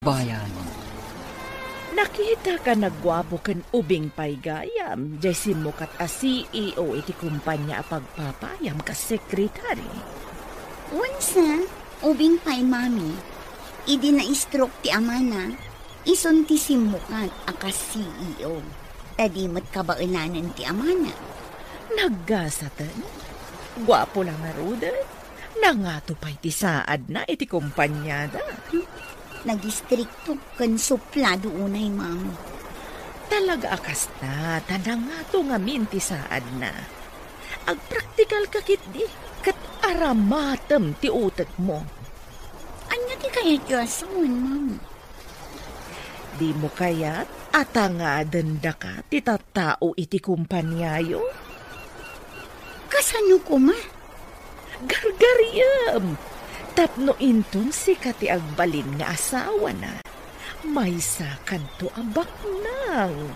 bayan. Nakita ka nagwapo kan ubing paygayam. Jaysin mo kat a CEO iti kumpanya pagpapayam ka sekretary. Unsa, ubing pay mami, idi na stroke ti amana, ison ti simukat aka CEO. Tadi mo't kabaulanan ti amana. Naggasatan? Gwapo lang nga rudan. Nangato pa'y ti saad na iti kumpanyada. Nagistrikto kan suplado unay, mami. Talaga akas na, tanangato nga minti saad na. Agpraktikal ka kit di, kat aramatam ti utat mo. Anya ti kaya Diyoson, mami? Di mo kaya't atangadan da ka ti tattao iti kumpanyayo? Kasano ko, ma? Gargariyam! Tapno intong si kati agbalin nga asawa na. May sakan to abak nang.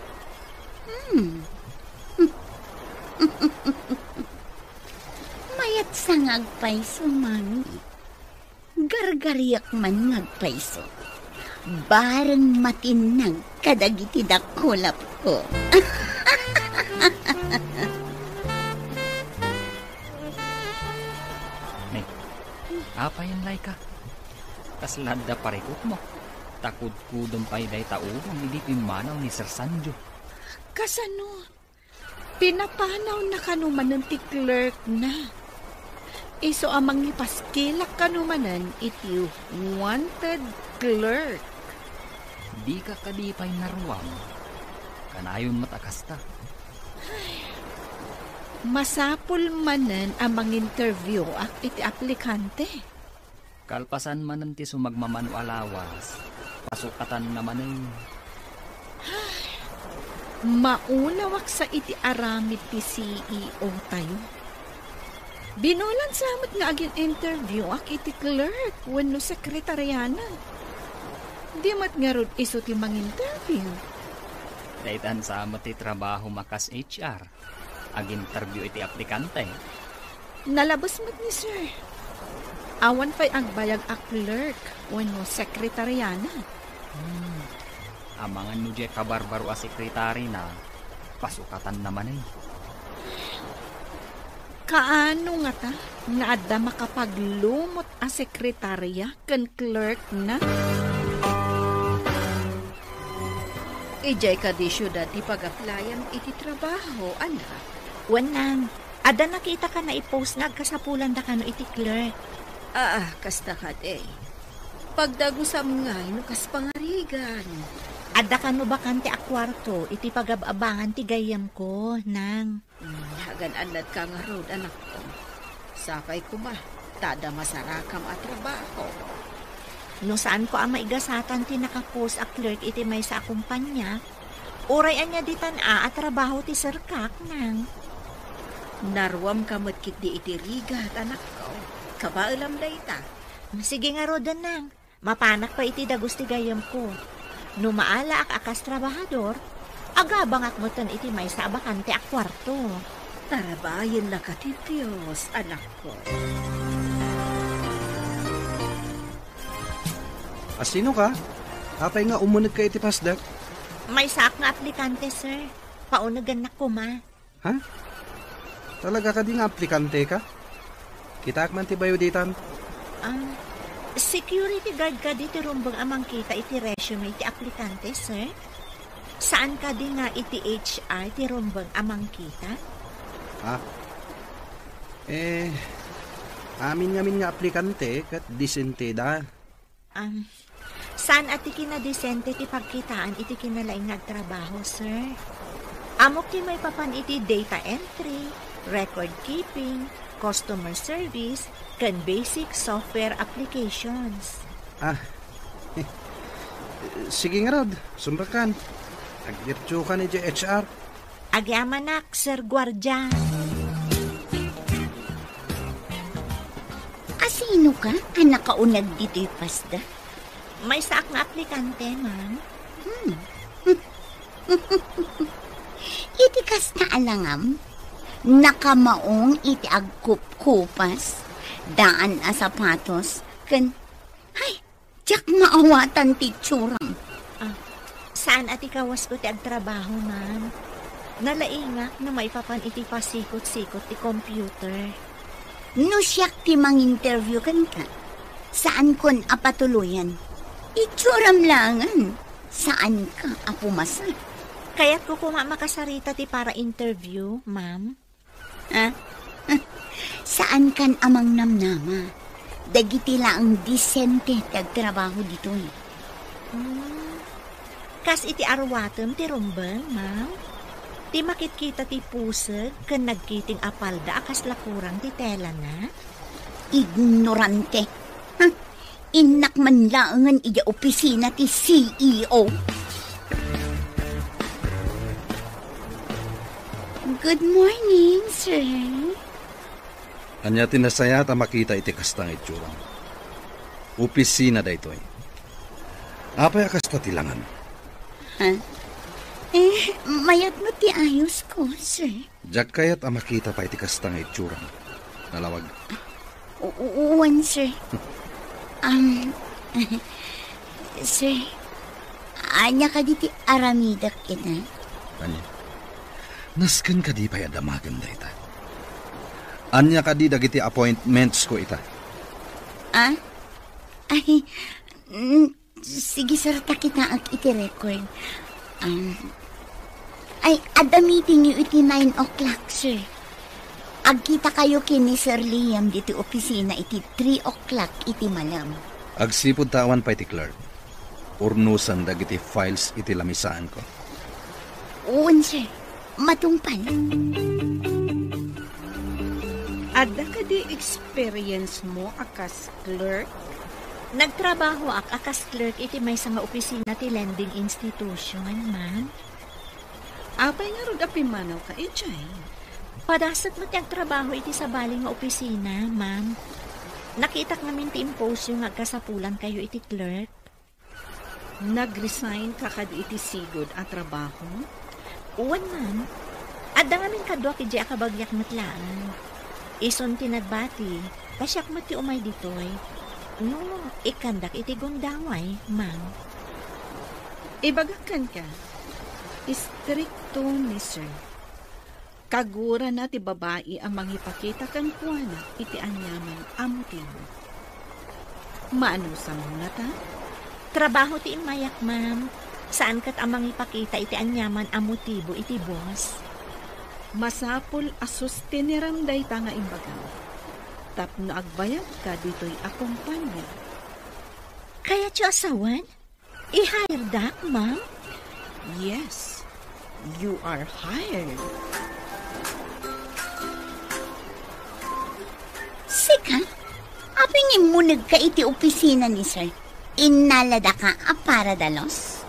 Mayat sa ngagpaiso, mami. Gargariyak man ngagpaiso. Bareng matinag kadagiti dakulap ko. Apa yan, Laika? Kaslada parikot mo. Takod ko dumpay day taurong hindi pimanaw ni Sir Sanjo. Kasano? Pinapanaw na kanumanan ti clerk na. Iso amang ipaskilak kanumanan iti wanted clerk. Di ka kadipay naruwam. Kanayon matakasta. Masapul manan amang interview ak iti aplikante. Kalpasan man ti sumagmamano alawas. Pasukatan naman ay. Maunawak sa iti aramid ti CEO tayo. Binulan samot nga agin interview ak iti clerk wenno sekretaryana. Di mat nga rod iso ti mang-interview. Daitan samot ti trabaho makas HR. Ag-interview iti aplikante. Nalabas mat ni sir. Awan pa'y agbayag a clerk wenno sekretaryana. Amangan no di kabarbaro a sekretary na pasukatan naman ay. Kaano nga ta? Nga adda makapaglumot a sekretarya ken clerk na? Ijay ka di syudad ti pag-applyan iti trabaho, anak. Wanang, ada nakita ka na i-post nagkasapulan da ka no iti clerk. Kasta ka day. Pagdagusam nga, kas pangarigan. Ada ka no bakante a kwarto, iti pag-abangan ti gayam ko, nang. Hagan-anad ka nga road, anak ko. Sakay ko ba? Tada masarakam at trabaho. No saan ko ang maigasatan ti nakapost a clerk iti may sa kumpanya, urayan niya ditan at trabaho ti serkak, nang. Narwam ka matkit di iti rigat, anak ko. Kabailam da ita. Sige nga rodan, nang. Mapanak pa iti dagos ti gayam ko. No maala ak akas trabahador, agabang akmutan iti may sa bakante a kwarto. Tarabayan na ka ti Diyos, anak ko. Sino ka? Apay nga umunag ka iti pasdak? May sak nga aplikante, sir. Paunagan na ko, ma. Ha? Talaga ka di nga aplikante ka? Kita man ti bayo ditan? Security guard ka di ti rumbang amang kita iti resume iti aplikante, sir. Saan ka di nga iti HR ti rumbang amang kita? Amin nga aplikante kat disente da. Saan ati kinadesente ti pagkitaan iti kinalaing nagtrabaho, sir? Amok ti may papan iti data entry, record keeping, customer service, kan basic software applications. Sige nga rod, sumrakan. Agdirtyo ka ni HR. Agyamanak, Sir Guardia. Asino ka? Anak kaunag dito'y pasda? May saak na aplikante, ma'am. Iti kas na alangam, nakamaong iti agkup-kupas, daan a sapatos, kan, Jak maawatan ti tsuram. Saan ati kawas ko ti agtrabaho, ma'am? Nalaingak na may papan iti pasikot-sikot ti computer. No siyak ti mang-interview kan ka. Saan kon apatuluyan? Itsuram langan. Saan ka apumasa? Kaya't ko kuma makasarita ti para interview, ma'am. Saan kan amang namnama? Dagiti laang disente tagtrabaho dito. Kas iti arwatem ti rumbang, ma'am. Ti makit-kita ti pusag kan nagkiting apalda akas lakurang ti tela na. Ignorante. Inak man laangan iya opisina ti CEO. Good morning, sir. Anya tinasaya ta makita iti kastang itsurang. Opisina da ito'y. Apay kasta tilangan. Mayat mo ti ayos ko, sir. Jak kayat makita pa iti kastang itsurang. Nalawag. Uwan, sir. Sir, anya ka di ti aramidak ina? Anya? Nasken ka di pa'y adamagan da ita. Anya ka di dagiti appointments ko ita. Ay, sige sir, takita ang iti-record. Ay, ada meeting yu iti 9 o'clock, sir. Agkita kayo kini Sir Liam diti opisina iti 3 o'clock iti malam. Agsipod tawan pa iti clerk. Urnusan dagiti files iti lamisaan ko. Uwan, sir. Matungpal. Ada ka di experience mo akas clerk? Nagtrabaho akas clerk iti may nga opisina ti lending institution, ma'am. Apay nga rod apimanaw ka, Ejay. Padasat mo ti agtrabaho iti sa baling nga opisina, ma'am. Nakitak namin ti impose yung agkasapulan kayo iti clerk. Nag-resign ka kad iti sigod at trabaho? Uwan, ma'am. Adda ngamin kadwa ki Jaya kabagyak matlaan. Ison tinadbati, pasyak mati umay ditoy. No, ikandak iti gundaway, ma'am. Ibagakan ka. Istrikto ni sir. Kagura na ti babae ang mangipakita kan kuwana iti anyaman amutin. Maanusan mo na ta? Trabaho ti imayak, ma'am. Saan kat amang ipakita iti anyaman amutibo iti boss? Masapul asus tiniramday ta nga imbaga. Tapno agbayad ka dito'y akumpanya. Kaya tiyo asawan? I-hire dak, ma'am? Yes, you are hired. Sika, apingin mo nagka iti opisina ni sir. Inalada ka para dalos?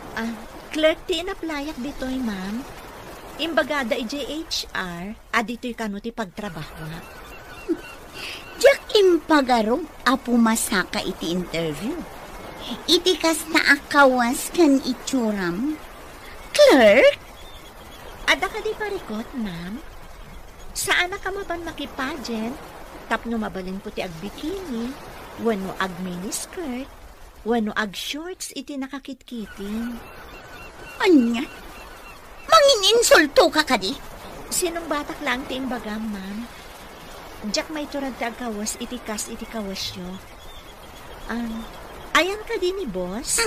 Clerk ti inaplayak dito'y, ma'am. Imbagada i-JHR, dito'y kano ti pagtrabaho. Diyak impagaro, apumasaka iti interview. Iti kas na akawas kan itsuram. Clerk? Ada ka di parikot, ma'am? Saan na ka maban makipagen? Tapno mabalin po ti ag-bikini, wano ag-miniskirt, wano ag-shorts iti nakakitkitin. Anya? Mangin-insulto ka kadi? Sinong batak lang ti imbaga, ma'am? Diyak may turad ti agkawas iti kas iti kawasyo. Ayan ka din ni boss?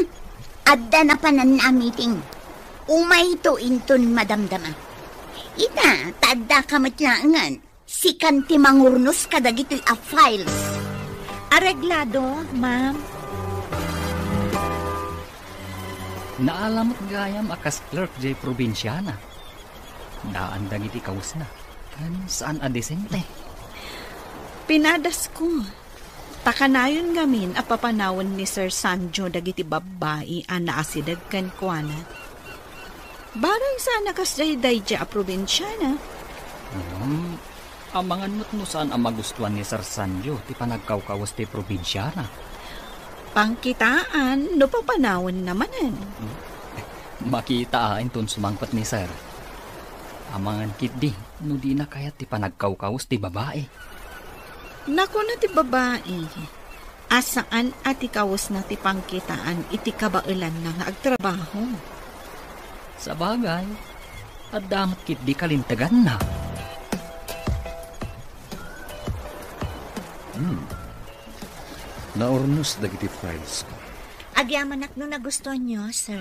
Adda na panan na meeting. Umay to inton madamdama. Ita, tadda ka matlangan. Si kanti mangurnos kadagito'y a files. Areglado, ma'am. Naalamot gayam akas clerk jay probinsyana. Daandang iti kawas na. Kan saan adesente? Pinadas ko. Takanayon ngamin a papanawon ni Sir Sanjo dagiti babae a naasidag kan kuana. Barang sana kas day a probinsyana. Amangan mo't no saan ang magustuhan ni Sir Sanjo ti panagkawkawas ti probinsyana. Pangkitaan, no papanawon namanan. Makita ton sumangpat ni Sir. Amangan kit di, no di na kaya ti panagkawkawas ti babae. Naku na ti babae. Asaan at ikawas na ti pangkitaan iti kabailan na nga agtrabaho? Sa bagay, at damat kit di kalintagan na. Naornos dagiti files ko. Agyamanak no nagustuhan nyo, sir.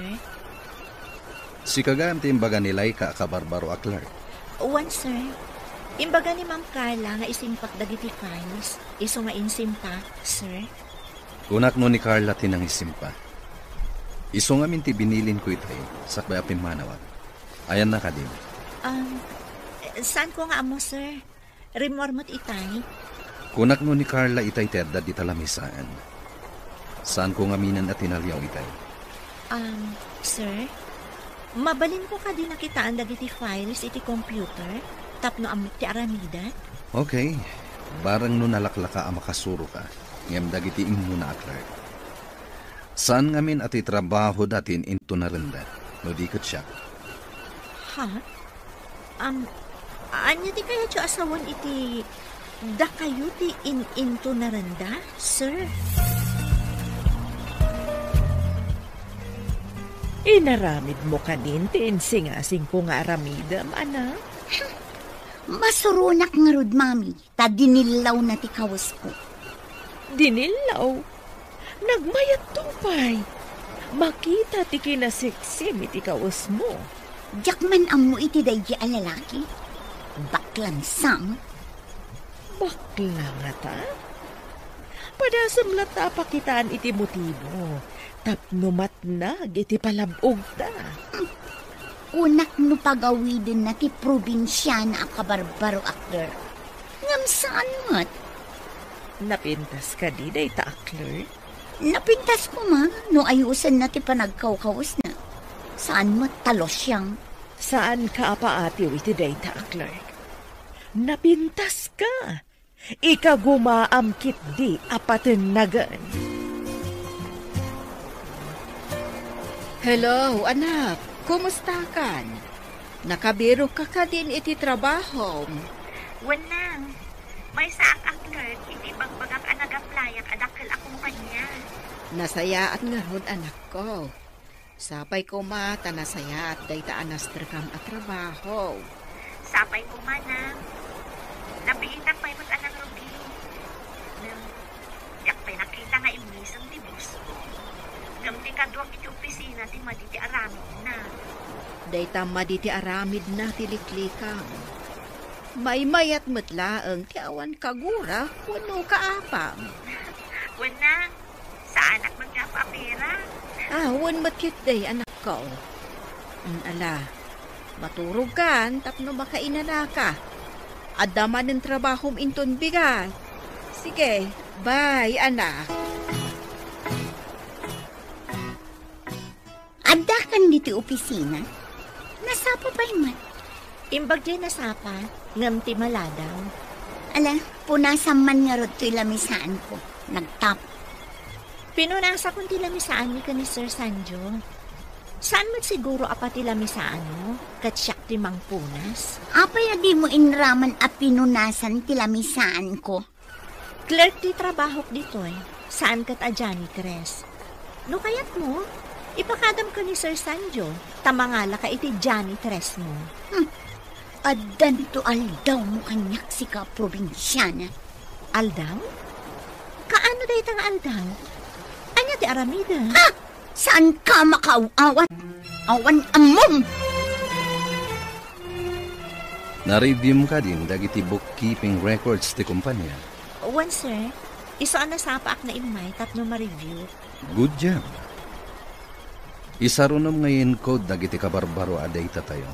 Si kagam ti imbaga ni Laika kabarbaro a Clark. One, sir. Imbaga ni Ma'am Carla nga isimpak dagiti files. Iso nga insimpa, sir. Kunak no ni Carla tinang isimpa. Iso nga minti binilin ko itay sa kbayapin manawag. Ayan na kadim. Saan ko nga amo, sir? Remormot itay. Kunak no ni Carla itay terda di talamisaan. Saan ko nga minan at tinalyaw itay? Sir? Mabalin ko ka din nakitaan dagiti files iti computer tapno amok ti aramida? Okay. Barang no nalaklaka ang makasuro ka. Ngem dagiti muna a Clark. Saan nga min ati trabaho datin into na renda? No di kat siya. Ha? Anya di kaya tiyo asawan iti da kayo ti into na renda, sir? Inaramid mo ka din, tinsingasing ko nga aramidam, anak. Masurunak nga rod, mami. Ta dinilaw na ti kawas ko. Dinilaw. Nagmayat tupay. Makita ti kinasiksim iti kawas mo. Jakman amo iti daydi a lalaki. Baklang sang. Bakla nga ta? Padasam lata pakitaan iti motibo. Tapnumat na, iti palabog ta. Unak no pagawidin na ti probinsya na akabarbaro akler. Ngam saan mat? Napintas ka di, day ta akler? Napintas ko ma, no ayusan na ti panagkawkawas na. Saan mat talos siyang? Saan ka apaatiw iti day ta akler? Napintas ka. Ikagumaam kit di apatin nagan. Hello, anak. Kumusta kan? Nakabiro ka ka din iti trabaho. Wanang. May saak ang clerk, iti bagbagak anagaplayak adakal akong kanya. Nasaya at nga ron, anak ko. Sapay ko mata nasaya at dayta anastrikam at trabaho. Sapay ko manang. Nabiitak pa yung anang rugi. Yak pa'y nakita nga imisang ti boss ko. Gamti kaduak iti opisina ti maditi aramid na. Dayta maditi aramid na tiliklikang. Maymayat matlaang ti awan kagura wano kaapam. Wanang, sa anak magkapapera. Wan matkit day, anak ko. Ala, maturog kan tapno makainana ka. Adaman ng trabahom inton bigat. Sige, bye, anak. Adda kan diti opisina? Nasapa pa man? Imbag di nasapa, ngam ti maladaw. Ala, punasan man nga rod to'y lamisaan ko. Nagtap. Pinunasa kong ti lamisaan ni ka ni Sir Sanjo. Saan mo siguro apa ti lamisaan mo? Katsyak ti mangpunas? Apay adi mo inraman a pinunasan ti lamisaan ko. Clerk ti trabahok dito'y. Saan kat a janitress? No kayat mo, ipakadam ka ni Sir Sanjo. Tamangala ka iti janitress mo. Addan to aldaw mo kanyak si ka probinsyana. Aldaw? Kaano day tang aldaw? Anya ti aramida? Ha? Saan ka makauawan? Awan amom! Na-review mo ka din dagiti bookkeeping records ti kumpanya. One, sir. Iso ang nasapaak na imay tapno ma-review. Good job. Isarunom ngayon ko dagiti kabarbaro aday tayo.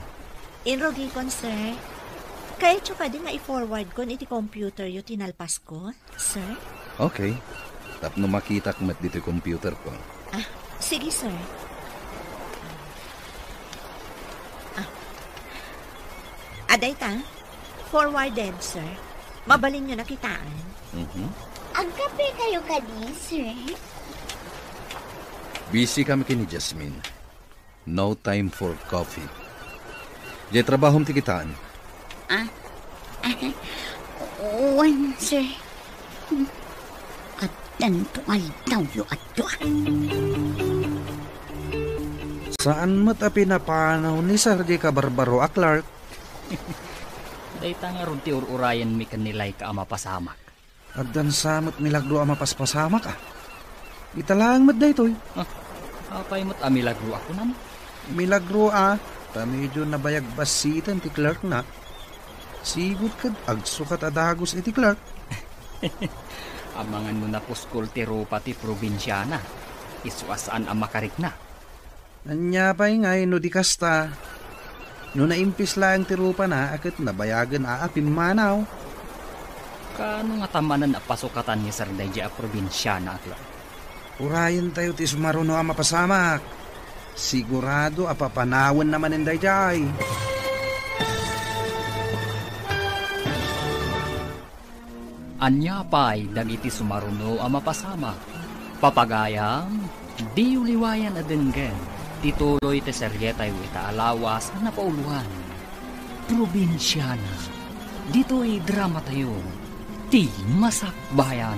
Inrogi kon, sir. Kaya tso ka din nga i-forward kon iti computer yu tinalpas ko, sir? Okay. Tapno makita kumat dito computer ko. Sige, sir. Aday ta? Forwarded, sir. Mabalin nyo nakitaan. Ang kape kayo kadi, sir? Busy kami kini Jasmine. No time for coffee. Di trabahom ti kitaan. One, sir. At Dan tumaldaw yu at doa. Saan mo't pinapanaw ni Sardi ka barbaro a Clark? Dayta nga ron ti ururayan mi kanilay ka ama pasamak. At dan samot milagro a mapaspasamak ah. Italang mat daytoy. Apay mo't amilagro ako nam. Milagro ah. Ta medyo nabayag basitan ti Clark na. Sigut kad agsukat adagos iti Clark. Amangan mo na puskol ti rupa ti probinsyana. Isuasaan ang makarik na. Anya pa'y ngay no di kasta. No naimpis lang ti rupa na akit nabayagan aapin manaw. Kano nga tamanan a pasukatan ni Sarday a probinsyana at lang. Urayan tayo ti sumaruno ang mapasamak. Sigurado apapanawan naman inday jay. Anya pa'y dagiti sumaruno ang mapasama. Papagayam, di uliwayan adenggen. Tituloy te seryetay wita alawas na napauluhan. Probinsyana. Dito'y drama tayo. Ti masakbayan.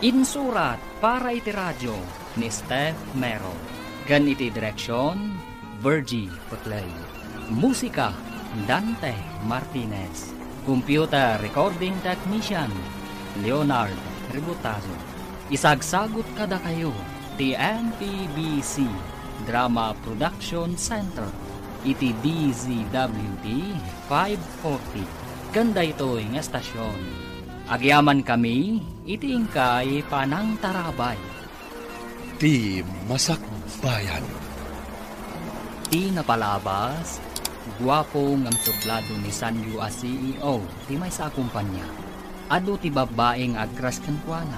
Insurat para iti radyo ni Steph Mero. Gan iti direksyon, Virgie Putlay. Musika, Dante Martinez. Computer Recording Technician, Leonard Ributazo. Isagsagot kada kayo, ti MPBC Drama Production Center, iti DZWD 540. Ganda ito'y nga estasyon. Agyaman kami, iti ingkay panang tarabay. Ti masakbayan. Ti napalabas, guwapo ngam suplado ni Sanyu a CEO, ti may sa kumpanya. Ado ti babaeng agras kankwana,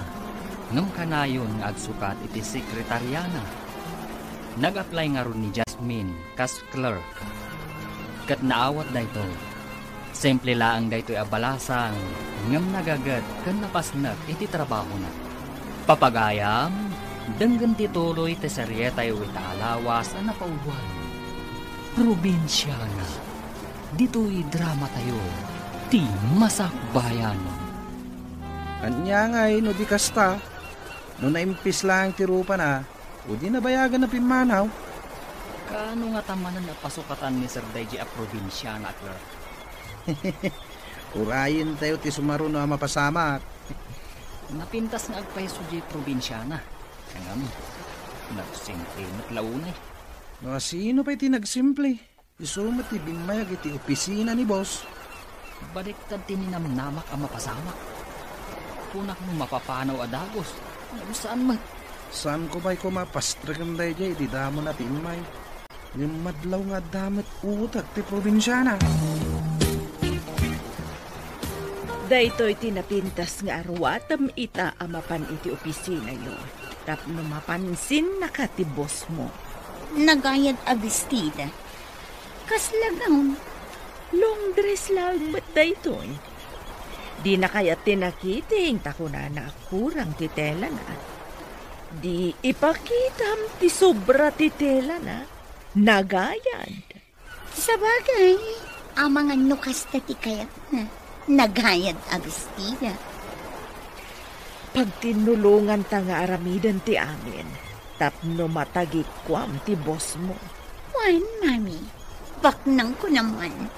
ngam kanayon nga agsukat iti sekretaryana. Nag-apply nga ron ni Jasmine kas clerk. Kat naawat dayto. Simple laang dayto'y abalasang ngam nagagat kan napasnak iti trabaho na. Papagayam, denggan tituloy te seryetay wita alawas na napauluan. Probinsyana. Dito'y drama tayo. Ti masakbayan. Anya ngay no di kasta. No naimpis lang ti rupa na. O di nabayagan na pimanaw. Kano nga tamanan na pasukatan ni Sir Daiji a probinsyana at Clark? Urayin tayo ti sumaruno ang mapasamak. Napintas nga agpaiso di probinsyana. Kangam, nagsimple matlaunay. No, sino pa iti nagsimple? Isumat ti bimayag iti opisina ni boss. Baliktad tininamnamak ang mapasamak. Punak mo mapapanaw adagos. Saan man? Saan ko ba'y kumapastragan dahi jay? Di damo na timay. Yung madlaw nga damat utak ti probinsyana. Daytoy tinapintas nga arwatam ita amapan iti opisina yo. Tapno mapansin na ka ti boss mo. Nagayad a bestida. Kaslagang. Long dress lang ba't daytoy? Di na kaya tinakiting takuna na kurang ti tela na. Di ipakitam ti sobra ti tela na. Nagayad. Sa bagay, amang ano kasta ti kayat na. Nagayad a bestida. Pag tinulungan ta nga aramidan ti amin, tapno matagit kwam ti boss mo. Wan, mami. Baknang ko naman.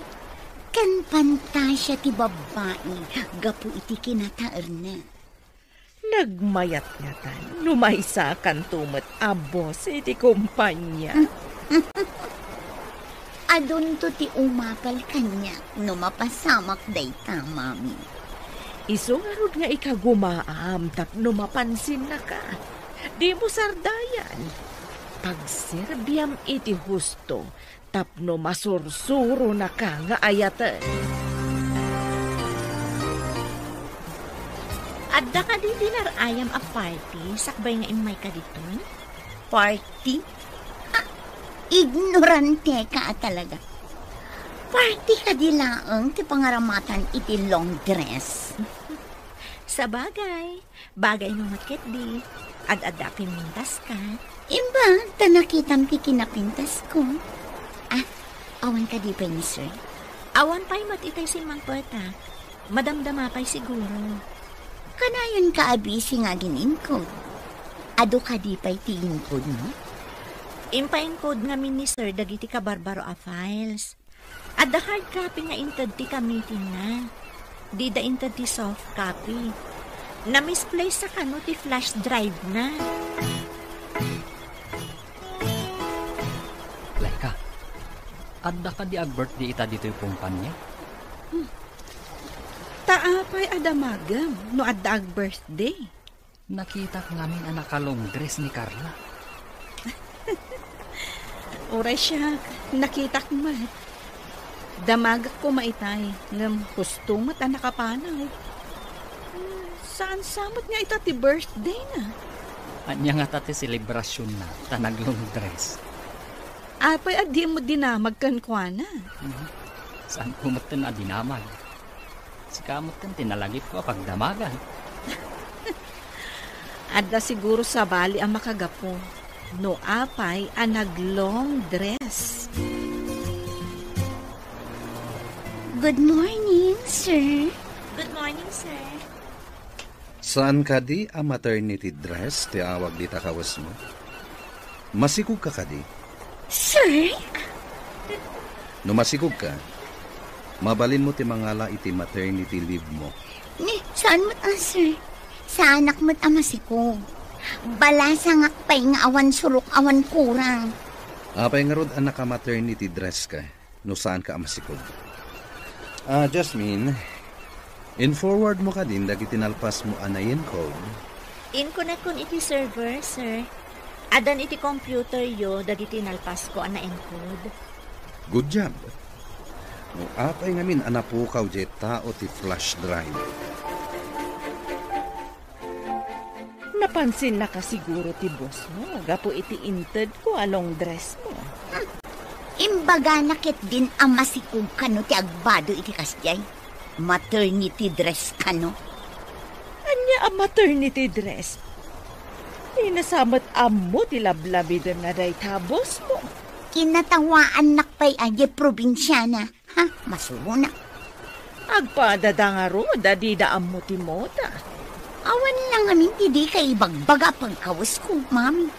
Kan pantasya ti babae, gapu iti kinataer na. Nagmayat nga tan, lumaysa kan tumat abos iti kumpanya. Adun to ti umapal kanya, no mapasamak day ta, mami. Isungarod nga ikagumaam, tapno mapansin na ka. Di mo sardayan. Pagserbiam iti husto, tapno masursuro na ka nga ayatan. Adda ka di dinarayam a party, sakbay nga imay ka dito. Party? Ignorante ka talaga. Party ka di laang ti pangaramatan iti long dress. Sa bagay no makit di. Ad-ada pimintas ka. Imba, tanakitam ti kinapintas ko. Awan ka di pa ni sir? Awan pa'y matitay si Mang Pata. Madamdama pa'y siguro. Kanayon ka abisi nga gininkod. Ado ka di pa'y tiinkod, no? Impaingkod ngamin ni Sir dagiti ka Barbaro a files. At the hard copy nga intad ti ka meeting na. Di da intad ti soft copy. Na-misplace sa kano ti flash drive na. Laika, adda ka di ag-birthday ita dito yung kumpanya? Taapay adamagam no adda ag birthday. Nakita ko ngamin ang nakalong dress ni Carla. Oray siya, nakita ko man. Damag ko maitay, ngam kustumat ang nakapanaw. Saan samot nga ita ti birthday na? Anya nga tati selebrasyon na, tanaglong dress. Apay adi mo dinamag kankwana. Saan kumatan na dinamag? Si kamot kan tinalagip ko pagdamagan. Adda siguro sa bali ang makagapo. No apay ang naglong dress. Good morning, sir. Good morning, sir. Saan ka di ang maternity dress ti awag di takawas mo? Masikog ka di? Sir? No masikog ka, mabalin mo ti mangala iti maternity leave mo. Ni, saan mo't sir? Sa anak mo't masikog. Balasang akpay nga awan surok awan kurang. Apay nga rod anak ka maternity dress ka, no saan ka masikog. Jasmine, in-forward mo ka din dagi tinalpas mo anayin code. In-connect kun iti server, sir. Adan iti computer yo, dagi tinalpas ko ana encode. Good job. No apay ngamin anapukaw je tao ti flash drive. Napansin na ka siguro ti boss mo. Gapo iti inted ko along dress mo. Imbaga nakit din ang masikog kano ti agbado iti kasjay. Maternity dress kano. Anya ang maternity dress? Inasamat amo ti lablabidem na day tabos mo. Kinatawaan nakpay aje probinsyana. Ha? Masuna. Agpadadangaro, dadida amo ti moda. Awan lang amin ti kay ibagbaga pagkawas ko, mami.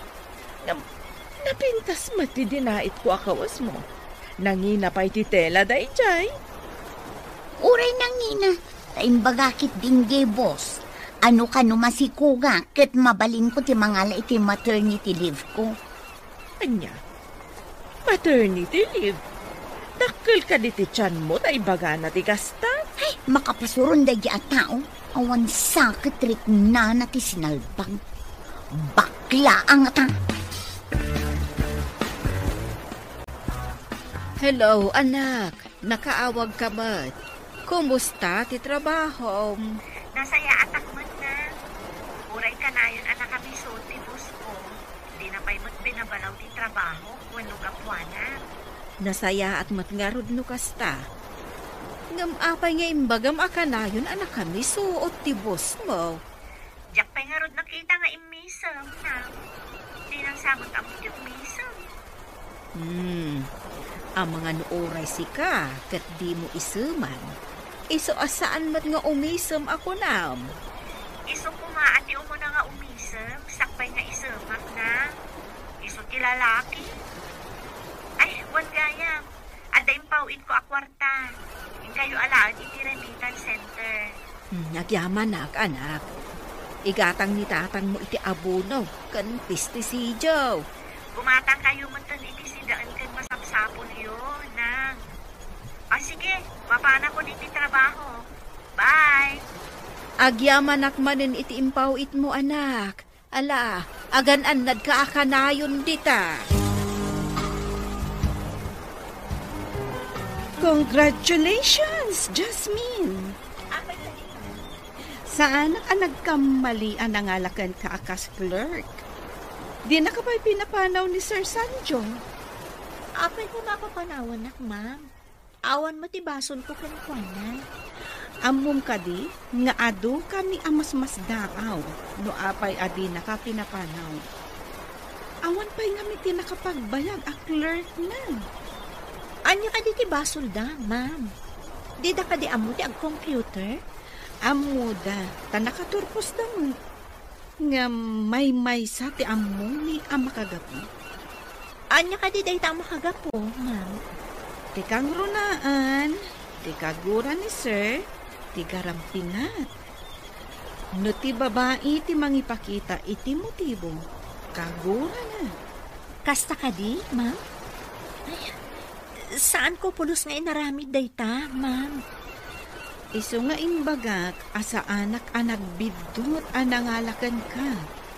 Napintas mati dinait ko akawas mo. Nangina pa'y ti tela day jay. Uray nangina, taimbagakit din gay boss. Ano ka no masikuga, ket mabalin ko ti mangala iti maternity leave ko. Anya? Maternity leave? Dakkel ka di ti tiyan mo, taibaga na ti gasta? Ay, makapasuron day at tao. Awan sakit rit na ti sinalbang. Bakla ang ata. Hello, anak. Nakaawag ka mat. Kumusta ti trabaho? Nasaya atak man na. Uray ka na yun anak kami so ti bus ko. Di na pa'y mat binabalaw ti trabaho kung lugapuana. Nasaya at matngarod no kasta. Ngam apay nga imbagam akanayon anak kami suot ti bus mo. Diyak pa'y nga rod nakita nga imisam na. Di nang samot amo ti umisam. Ang mga nooray sika, kat di mo isuman. Iso asaan mat nga umisam ako nam? Iso pumaati mo na nga umisam, sakpay nga isumak na. Iso ti lalaki. Ay, wan gaya. Aday pauin ko akwarta. Kayo alaan iti remittance center. Nagyaman anak. Igatang ni tatang mo iti abuno, kan pisti si Joe. Gumatang kayo mo tan iti sidaan kan masapsapon yun, nang. Sige, mapana ko iti trabaho. Bye! Agyaman akmanin iti impawit mo anak. Ala, agan-anad ka akanayon dita. Congratulations, Jasmine! Saan ang nagkamali ang nangalakan ka akas clerk? Di na ka ba'y pinapanaw ni Sir Sanjo? Apay ko mapapanawan nak, ma'am. Awan mo ti bason ko kankwanan. Amom ka di, nga ado kami amas-mas daaw, no apay adi na ka pinapanaw. Awan pa'y nga miti nakapagbayag a clerk na. Anya ka di ti basol da, ma'am. Di da ka di amo ti ag computer? Amuda, tanakaturpos naman. Nga may sa ti amo ni amakagapo. Anya ka di dayta makagapo, ma'am. Ti kang runaan, ti kagura ni sir, ti garampingat. No ti babae ti mangipakita iti motibo, kagura na. Kasta ka di, ma'am? Ay, saan ko pulos nga inaramid dayta, ma'am? Iso nga imbagak, asa anak anak bidot anangalakan ka.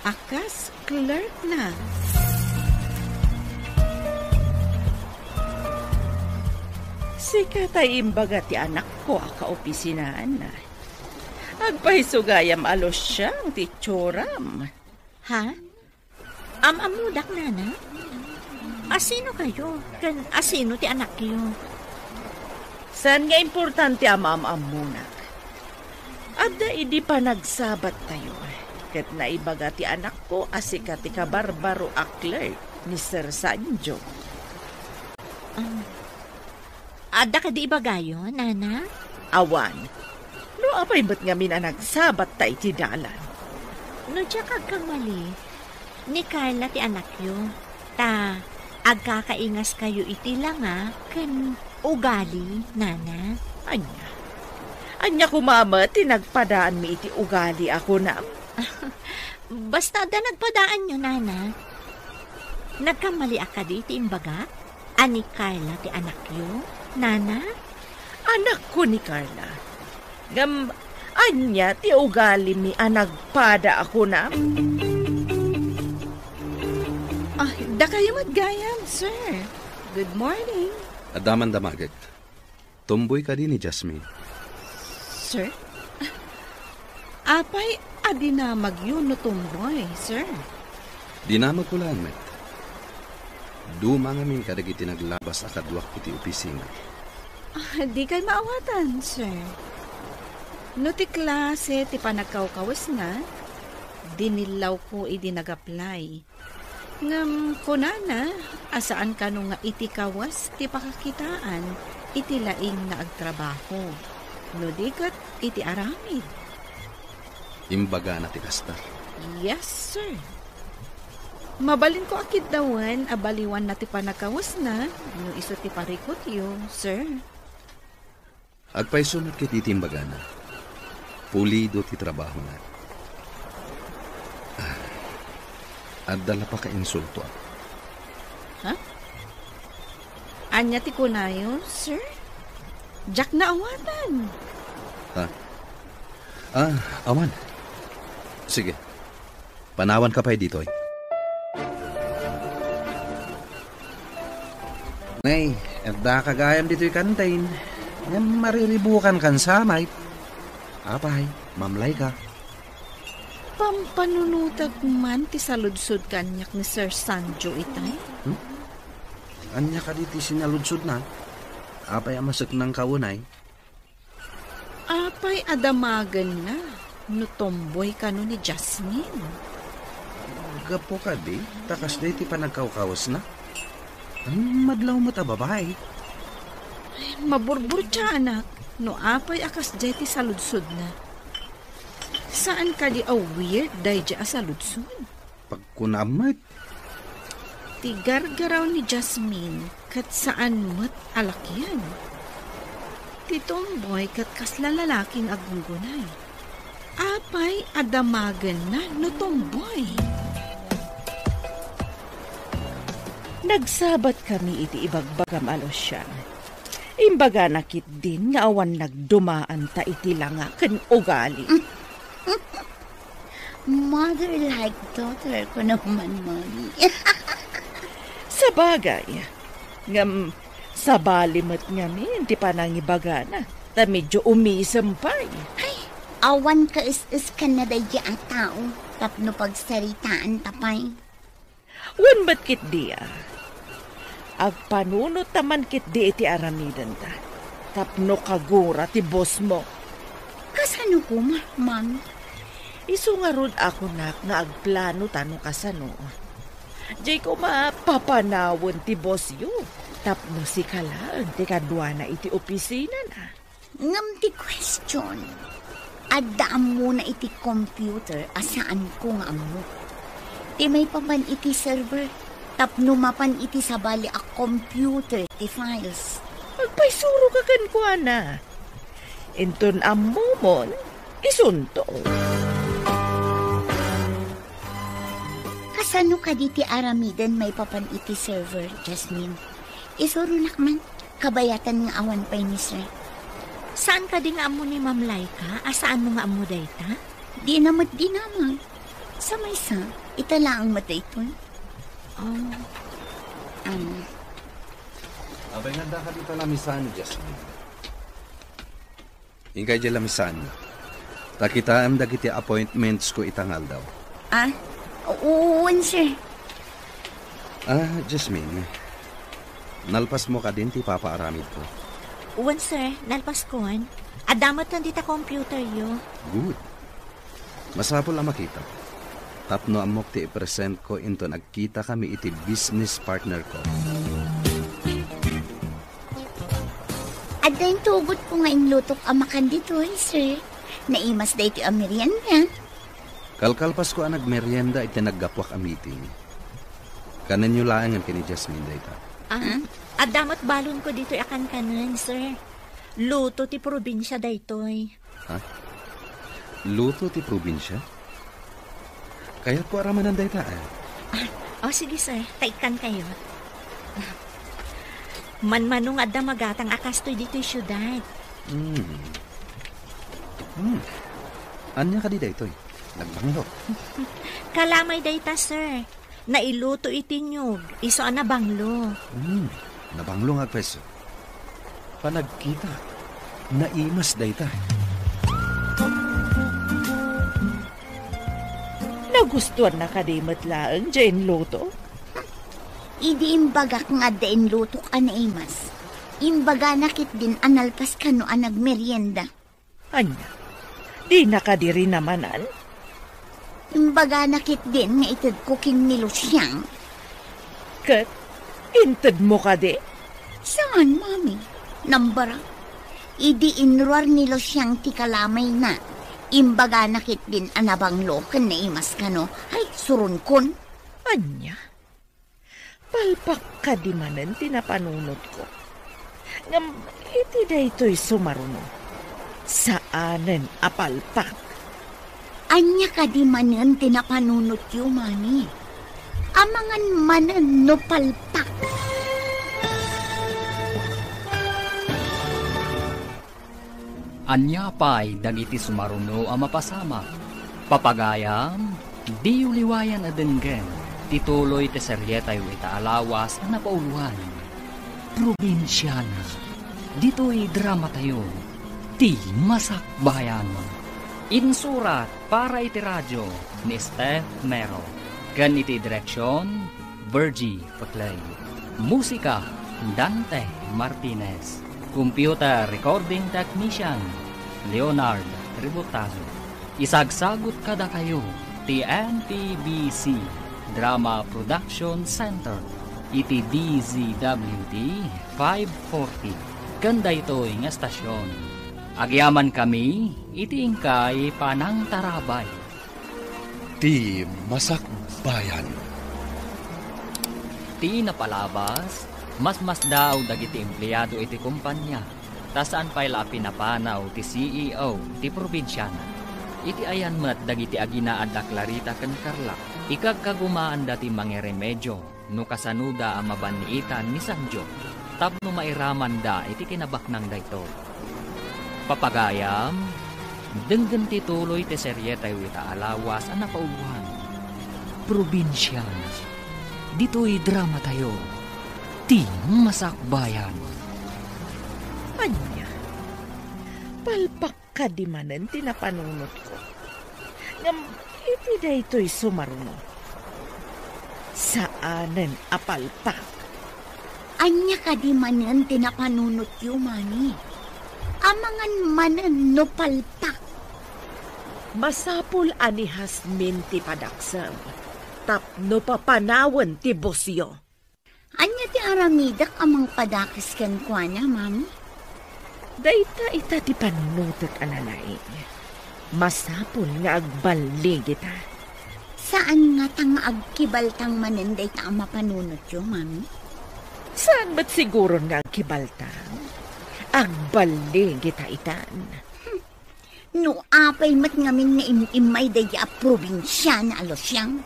Akas clerk na. Sika tay imbaga ti anak ko aka opisinaan na. Agpahisugayam alos siyang ti tsuram. Ha? Amudak, nana? Asino kayo? Kan asino ti anak kayo? Saan nga importante amam muna? Adda idi pa nagsabat tayo. Ket naibaga ti anak ko asika ti kabarbaro a clerk ni Sir Sanjo. Adda ka di ibagayo, nana? Awan. No apay ba't nga mina nagsabat tay ti dalan? No diya kang mali. Ni Carla ti anak yo. Ta, agkakaingas kayo iti lang kan ugali, nana. Anya kumama, tinagpadaan mi iti ugali ako na. Basta da nagpadaan nyo, nana. Nagkamali ka di iti imbaga? Ani Carla ti anak yo, nana? Anak ko ni Carla. Anya ti ugali mi anagpada ako na. Da kayo magayam, sir. Good morning. Adaman damagit. Tumboy ka din ni Jasmine. Sir? Apay, adinamag yun no tumboy, sir. Dinamag ko lang, met. Duma nga min kadagiti naglabas akadwak iti opisina. Di kay maawatan, sir. No ti klase ti panagkawkawas na, dinilaw ko idi nag-apply. Ngam kunana, asaan ka nung nga iti kawas ti pakakitaan, iti laing na agtrabaho. No dikat iti aramid. Imbaga na ti kasta. Yes, sir. Mabalin ko akit dawan, abaliwan na ti panakawas na, no iso ti parikot yo, sir. Agpaisunod kit iti imbaga na. Pulido ti trabaho na. At dala pa ka insulto ako. Ha? Anya ti kunayo, sir? Jack na awatan. Ha? Awan. Sige. Panawan ka pa dito. Nay, da kagayam dito'y kantain. Mariribukan kan samay. Apay, mamlay ka. Pampanunutag man ti saludsod kanyak ni Sir Sanjo itay? Anya ka diti sinaludsod na. Apay amasak ng kawunay. Apay adamagan na. No tomboy ka no ni Jasmine. Gapo ka di. Takas di ti panagkawkawas na. Ang madlaw mo ta babae. Ay, maburbur siya anak. No apay akas di ti saludsod na. Saan ka di weird day dya saludsod? Pagkunamat. Tigargaraw ni Jasmine kat saan mo't alakyan. Titomboy kat kasla lalaking agunggunay. Apay adamagan na no tomboy. Nagsabat kami iti ibagbagam alos siya. Imbaga nakit din nga awan nagdumaan ta iti langa ken ugali. Mother like daughter ko naman, mommy. Sa bagay, ngam sa balimat nga min, di pa nangibaga na, ta medyo umisampay. Ay, awan ka is ka na day tao, tapno pagsaritaan tapay. Wan ba't kit diya? Agpanunot taman kit di iti aramidan ta. Tapno kagura ti boss mo. Kasano ko, ma'am? Isu nga rod ako nga agplano tanong kasano. Jay ko mapapanawon ti boss yo. Tapno si kalaan ti kadwa na iti opisina na. Ngam ti question. Addaam mo na iti computer asaan ko nga amo. Ti may paman iti server, tapno mapan iti sabali a computer ti files. Magpaisuro ka kan ko na. Inton amo mon, isunto. Kasano ka di ti aramiden may papan iti server, Jasmine? Isuro nakman, kabayatan nga awan pa'y ni sir. Saan ka di nga amo ni Ma'am Laika? Asaan mo nga amo dayta? Di naman. Sa may sa, itala ang matay ito. Abay nga ka dito lamisan, Jasmine. Ingkay di lamisan. Takitaan dagiti appointments ko itangal daw. Uwan, sir. Jasmine. Nalpas mo ka din ti papaaramid ko. Uwan, sir. Nalpas koan. Adamot lang dita computer yo. Good. Masapol ang makita. Tapno amok ti i-present ko into nagkita kami iti business partner ko. Ada yung tugot ko nga lutok amakan dito, sir. Naimas da ito ang merienda. Kalkalpas ko ang nagmerienda iti naggapwak ang meeting. Kanan nyo laangan kini Jasmine dayta. Adamot balon ko dito akan kanan, sir. Luto ti probinsya daytoy. Luto ti probinsya? Kaya ko aramanan dayta Sige, sir. Taikan kayo. Manmanong adda magatang akastoy dito'y syudad. Anya ka di daytoy? Nagbanglo. Kalamay dayta, sir. Nailuto itinyog. Iso na banglo. Nabanglo nga peso. Panagkita. Naimas dayta. Nagustuhan na kadimot laang dyan luto? Idi imbagak nga dain lutok anaimas. Imbaga nakit din analpas ka no ang nagmerienda. Anya, di nakadiri namanan? Imbaga nakit din nga itad cooking ni Luciang. Kat, inted mo ka di? Saan, mami? Nambara. Idi inruar ni Luciang ti kalamay na. Imbaga nakit din anabanglo kan naimas ka no. Ay, surun kon. Anya, palpak ka di manan tinapanunod ko. Ngam, iti da ito'y sumaruno. Saanen apalpak? Anya ka di manan tinapanunod yu, mami. Amangan manan no palpak. Anya pa'y dagiti sumaruno ang mapasama. Papagayam, di uliwayan na denggen. Tituloy te seryetay ita alawas na napauluhan. Probinsyana. Dito'y drama tayo. Ti masakbayan. Insurat para iti radyo ni Steph Mero. Gan iti direksyon, Virgie Paclay. Musika, Dante Martinez. Computer Recording Technician, Leonard Tributazo. Isagsagot kada kayo, TNTBC Drama Production Center, iti DZWD 540. Ganda ito'y nga estasyon. Agyaman kami, iti ingkay Panang Tarabay. Ti Masakbayan. Ti napalabas, mas daw dagiti empleyado iti kumpanya. Tasaan pa'y la pinapanaw ti CEO ti probinsyana. Iti ayan mat dagiti aginaad da Clarita ken Carla. Ikagkagumaan dati mangeremedyo no kasanuda ang mabaniitan ni Sanjo. Tapno mairaman da iti kinabaknang dayto. Papagayam, denggen tituloy ti seryetay wita alawas ang napauluhan. Probinsyana. Dito'y drama tayo. Ti masakbayan. Anya, palpak ka di manan tinapanunod ko. Ngam, iti da ito'y sumaruno. Saanen apalpak? Anya ka di manan tinapanunot yu, mami. Amangan manan no palpak. Masapul anihas minti padaksam. Tapno papanawan ti bosyo. Anya ti aramidak amang padakis kan kwa na, mami? Dayta ita ti panunutot analain. Masapol nga agbaling kita. Saan nga tang agkibaltang manenday ta ang mapanunot yo, mami? Saan ba't siguro nga agkibaltang? Agbaling kita itan. No apay mat ngamin nga imay day a probinsya na alosyang.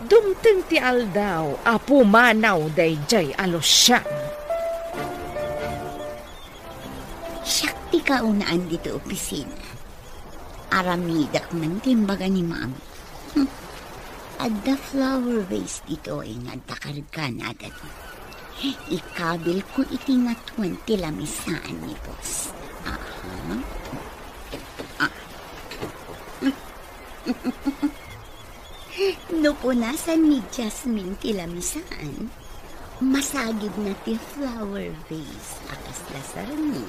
Dumteng ti aldaw, apo manaw day jay alosyang. Syakti ka unaan dito opisina. Aramidak man timbaga ni mami. At the flower vase dito ay nagtakarga na agad. Ikabil ko iti nga 20 lamisaan ni boss. No punasan ni Jasmine ti lamisaan, masagid na ti flower vase akas lasarni.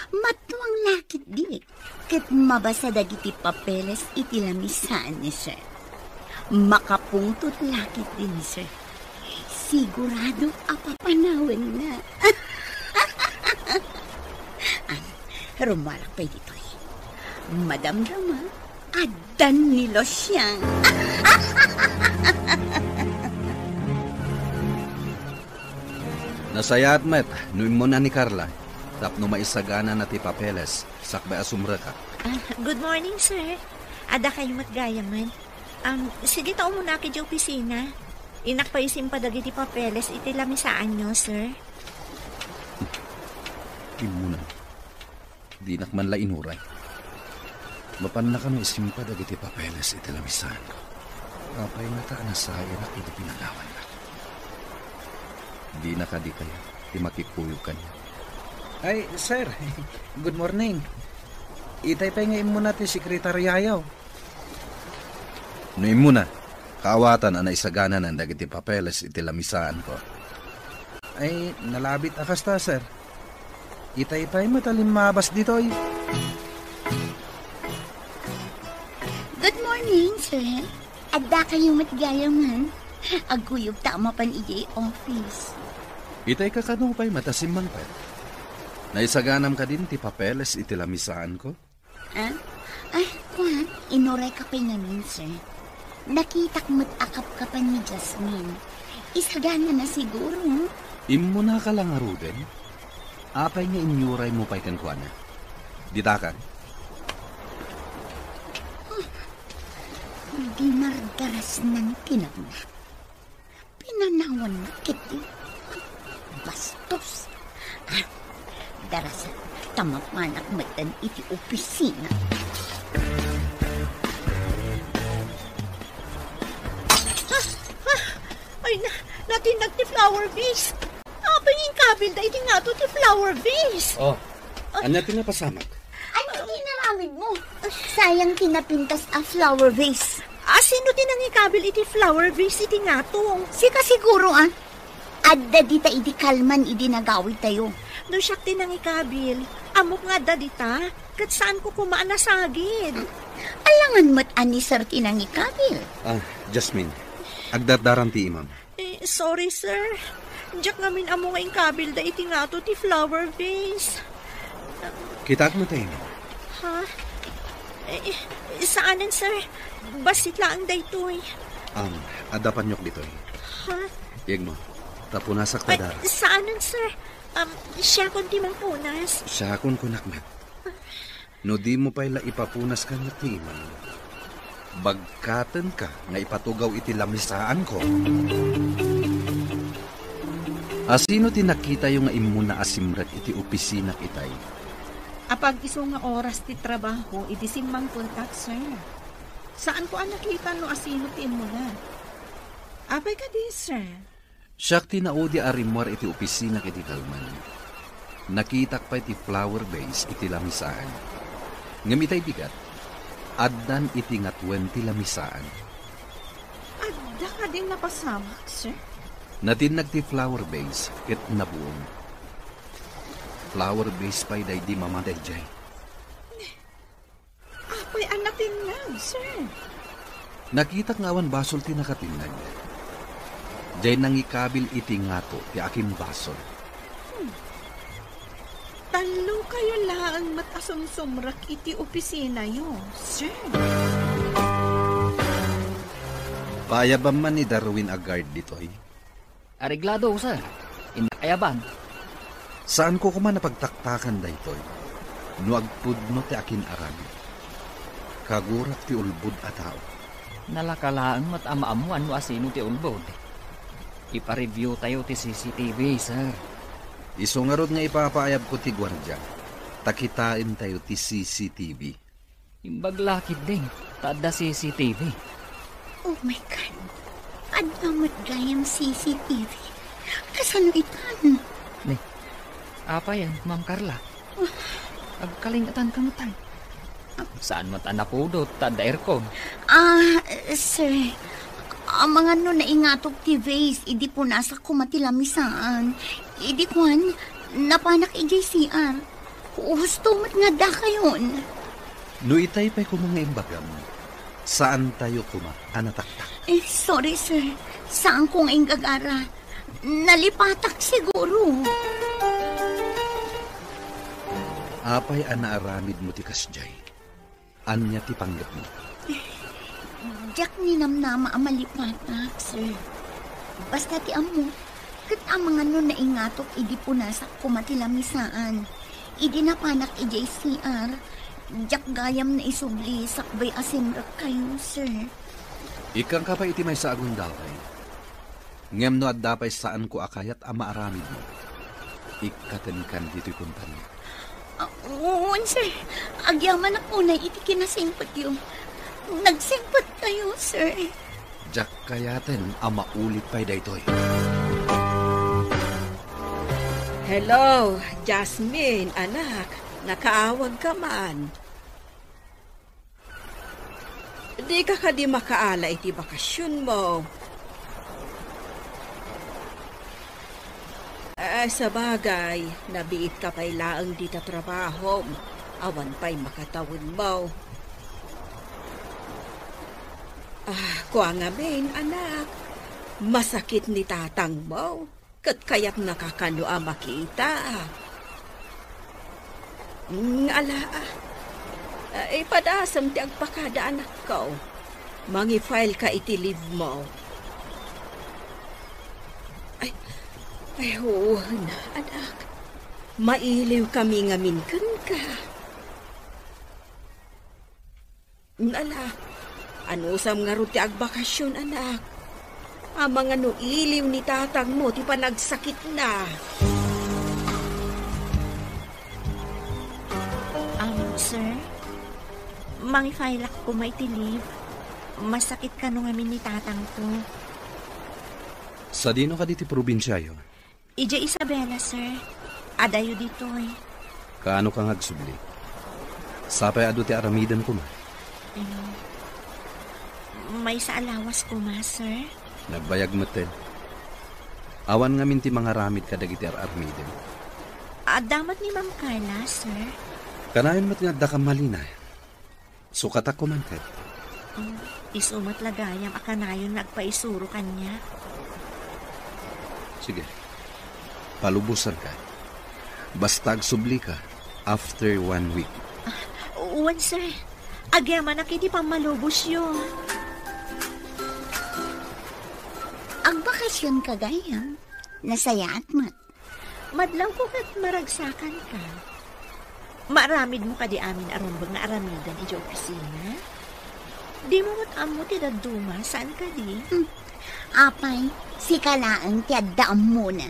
Matuang lakit di. Kat mabasa dagiti papeles iti lamisaan ni sir. Makapungtot lakit din ni sir. Sigurado apapanawin na. Rumalak pa dito eh. Madam Rama, adan ni Losyang. Nasayat met, nuim mo na ni Carla. Tapno maisagana na ti papeles, sakbay asumra ka. Good morning, sir. Ada kayo matgayaman. Sige, tao muna kayo opisina. Inak pa isim pa dagiti papeles, iti lamisaan nyo, sir. Imunan. Di nak man la inuray. Mapan na kami isim pa dagiti papeles, iti lamisaan ko. Kapay na ta na saya na iti pinagawan na. Di na ka di kayo, di makikuyog ka niya. Ay, sir. Good morning. Itay-pay ngayon muna ti sekretaryayaw. Nuim mo na. Kaawatan ang naisagana ng dagiti papeles iti lamisaan ko. Ay, nalabit akas ta, sir. Itay-pay matalim mabas ditoy. Good morning, sir. Adda kayo matgayaman. Aguyog tama pan iyay office. Itay ka kanupay matasimang pa. Naisaganam ka din ti papeles iti lamisaan ko? Ay, kuhan, inuray ka pa namin, sir. Nakitak akap ka pa ni Jasmine. Isagana na siguro. Imo na ka lang aruden? Apay nga inyuray mo pa'y kankwana. Ditakan? Di margaras ng kinagna. Pinanawan na kiti. Bastos. Darasan, tamapanak matan iti opisina. Ay, natinag ti flower vase. Apa yung kabil da iti nga to ti flower vase. Oh, anya tinapasamak? Ano ginaramid mo? Sayang kinapintas a flower vase. Sino tinangikabil iti flower vase iti nga to? Sika siguro Adda dita iti kalman iti nagawid tayo. No siyak tinangikabil. Amok nga da dita. Kat saan ko kumaan nasagid? Alangan mo't ani sir tinangikabil. Jasmine, agdardaran ti imam. Sorry sir. Diyak ngamin amo nga kabil da iti nga to ti flower vase. Kitak mo tayo. Ha? Saanan sir? Basit lang day to'y. Adapan nyok dito'y. Ha? Yeg mo, tapunasak tada. Saanan sir? Siya kon ti mang punas. Siya kon kunakmet. No di mo pa'y ipapunas ka na ti imam. Bagkatan ka nga ipatugaw iti lamisaan ko. Asino tinakita yung nga imuna asimrat iti opisina itay? Apag iso nga oras ti trabaho, iti simmang kontak, sir. Saan ko nakita no asino ti mo na? Apay ka di, sir. Siyak tinaudi arimwar iti opisina iti kalman. Nakitak pa iti flower vase iti lamisaan. Ngamitay bigat, addan iti nga 20 lamisaan. Adda ka din napasamak, sir. Natinag ti flower vase ket nabuong. Flower vase pa'y day di mamaday jay. Apay anatin lang, sir. Nakitak nga awan basol ti nakatinag. Jay nangikabil iti nga to ti aking basol. Talo kayo lang matasumsumrak iti opisina yo, sir. Paayaban man ni Darwin agard ditoy. Areglado, sir. Inakayaban. Saan ko kuma napagtaktakan daytoy? Nuagpudno ti akin arami. Kagurak ti ulbud a tao. Nalakalaang matama-amuan mo asino ti ulbod. Ipa-review tayo ti CCTV, sir. Isungarod nga ipapaayab ko ti gwardya. Takitain tayo ti CCTV. Imbaglakid din. Tada CCTV. Oh my God. Adamat gayam CCTV. Kasano itan? Apa yan, Ma'am Carla? Agkalingatan ka matan. Saan matan na pudot? Tada aircon. Sir. Ang mga naingatok ti vase, idi po nasa kumatilamisaan. Idi kwan, napanak i-JCR. Husto mat nga da kayon. No itay pa'y kumanga imbagam. Saan tayo kuma, anataktak? Sorry sir. Saan kong ingagara? Nalipatak siguro. Apay anaaramid mo ti kasjay. Anya ti panggap mo? Diyak ninamnama ang malipatak, sir. Basta ti amo, kat ang mga naingatok idi po nasa kumatilamisaan. Idi napanak i-JCR. Diyak gayam na isubli sakbay asimrak kayo, sir. Ikang ka pa iti may sa agung dapay. Ngem no at dapay saan ko akayat ang maaramid mo. Ikatanikan dito'y kumpanya. Oo, sir. Agyaman ako na iti kinasingpat yung. Nagsingpat kayo, sir. Diyak kayaten ang maulit pa'y daytoy. Hello, Jasmine, anak. Nakaawag ka man. Di ka di makaala iti bakasyon mo. Sa bagay, nabiit ka pa'y laang di ta trabaho. Awan pa'y makatawin mo. Kuha nga main, anak. Masakit ni tatang mo. Kat kaya't nakakano makita. Ipadasam ti agpakada anak ko. Mangi-file ka iti leave mo. Ay, oo na, anak. Mailiw kami nga minkan ka. Ano sam nga ro ti agbakasyon, anak? Amang ano iliw ni tatang mo, ti panagsakit na. Sir, mangi-file ako may leave. Masakit ka nung amin ni tatang ko. Sa dino ka diti probinsya yo? Ija Isabela, sir. Adayo dito eh. Kaano kang agsubli? Sapay ado ti aramidan ko ma? May sa alawas ko ma, sir. Nagbayag mo ten. Awan nga minti mga ramid ka dagiti aramidan. Damat ni Ma'am Carla, sir. Kanayon mo't nga da ka malina. Sukat ako man kat. Isumat lagayam akanayon nagpaisuro kanya. Sige. Palubusan ka. Basta agsubli ka after 1 week. Uwan, sir. Agyaman na kiti pang malubos yun. Ang bakasyon ka gayam, nasayaat mat. Madlaw ko kat maragsakan ka. Maaramid mo ka di amin arumbang na aramidan iti opisina? Di mo amo ti daduma, saan ka di? Apay, si kalaang ti addaam muna.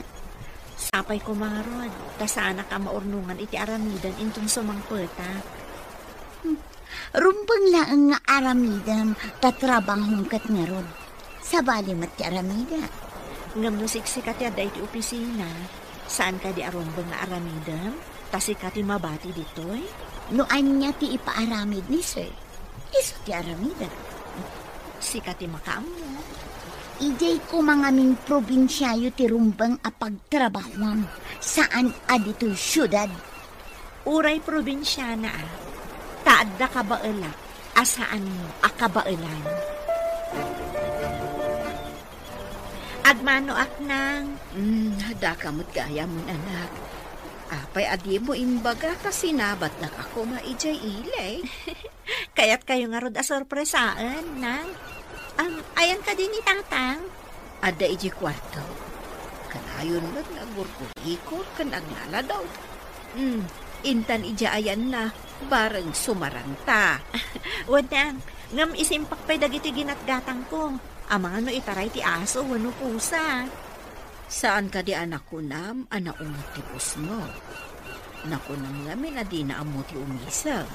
Sapay ko mga rod, kasana ka maurnungan iti aramidan intong sumangpeta. Rumbang laang nga aramidam, tatrabang kat nga rod. Sabali mat ti aramida. Ngam no siksikat yada iti opisina, saan ka di arumbang nga aramidam? Tasi ka ti mabati ditoy? Noan niya ti ipaaramid ni sir. Iso ti aramida. Si ka ti makaamo. Ijay ko mga min probinsyayo ti rumbang apagtrabahwam. Saan adito'y syudad? Uray probinsyana Taadda ka baela. Asaan mo akabaelan? Agmano ak nang. Hada kamot gaya mo, anak. Apay adi mo imbaga kasi nabat na ako maijay ilay. Kaya't kayo nga rod a sorpresaan, nang. Ayan ka din ni Tatang. Ada iji kwarto. Kanayon ba't nagurkurikor kan aglaladaw. Intan ija ayan na, bareng sumaranta. Wadang, ngam isimpak pa'y dagiti ginatgatang ko. Amang ano itaray ti aso, wano pusa. Saan ka di anak ko nam, anak umot ti pusno? Nakunam ngamin na di na amo ti umisang.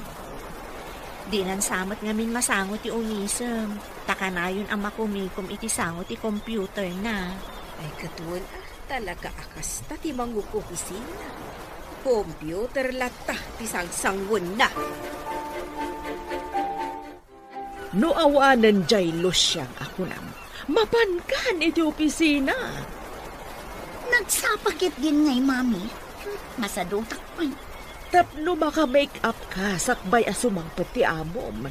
Di nan samat ngamin masangot ti umisang. Takanayon ang makumikom iti sangot ti computer na. Ay katuan talaga akas ta ti mangukupisina. Computer lata ti sangsangwon na. No awanan jay losyang ako nam. Mapankan iti opisina. Nagsapakit din ngay, Mami. Masadutak pa. Tapno maka-make up ka sakbay asumang pati amom.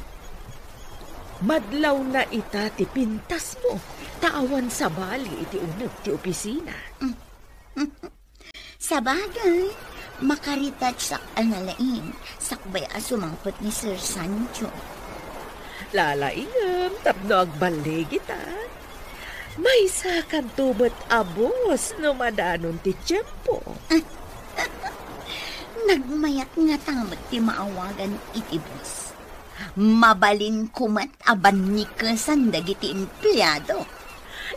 Madlaw na ita ti pintas mo. Taawan sa bali iti unag ti opisina. Sa bagay, makaritouch sak analain sakbay asumangpot ni Sir Sancho. Lalaingam, tapno agbalig ita. May sakan tubat abos no madanon ti tiyempo. Nagmayat nga tamat ti maawagan iti boss. Mabalin kumat aban ni kesan dagiti empleyado.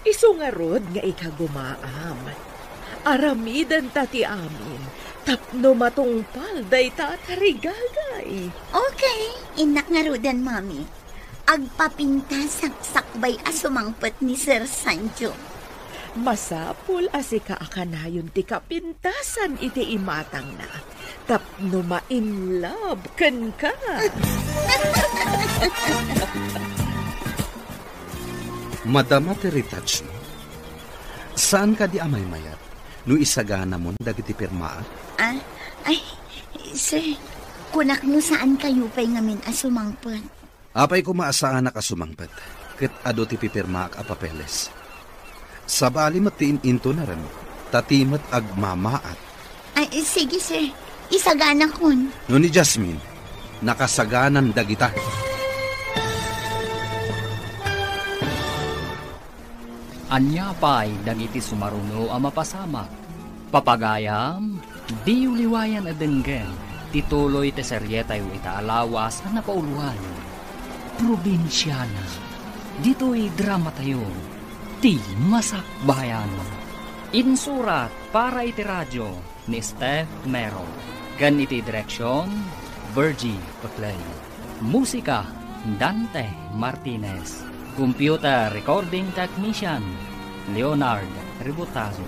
Isu nga rod nga ikagumaam. Aramidan tati amin, tapno matungpal day tatarigagay. Okay, inak nga rodan, Mami. Agpapintas sakbay asumangpot ni Sir Sancho. Masapul asika akanayon ti kapintasan iti imatang na. Tapno ma-in love ken ka. Madama ti retouch mo. Saan ka di amay mayat? No isagana mo dagiti pirmaa? Ay, sir, kunak no saan kayo pa'y ngamin asumangpot? Apay ko maasaan na kasumangpet. Ket ado ti pipirmaak a papeles. Sabali matiin into na rin. Tatimat agmamaat. Ay, sige sir. Isagana kun. No ni Jasmine, nakasaganan dagita. Anya pa'y dagiti sumaruno ang mapasamak. Papagayam, di uliwayan adenggen. Tituloy te seryetay itaalawas na napauluan. Probinsyana. Dito'y drama tayo. Ti Masakbayan. Insurat para iti radyo ni Steph Mero. Gan iti direksyon, Virgie Paclay. Musika, Dante Martinez. Computer Recording Technician, Leonard Ributazo.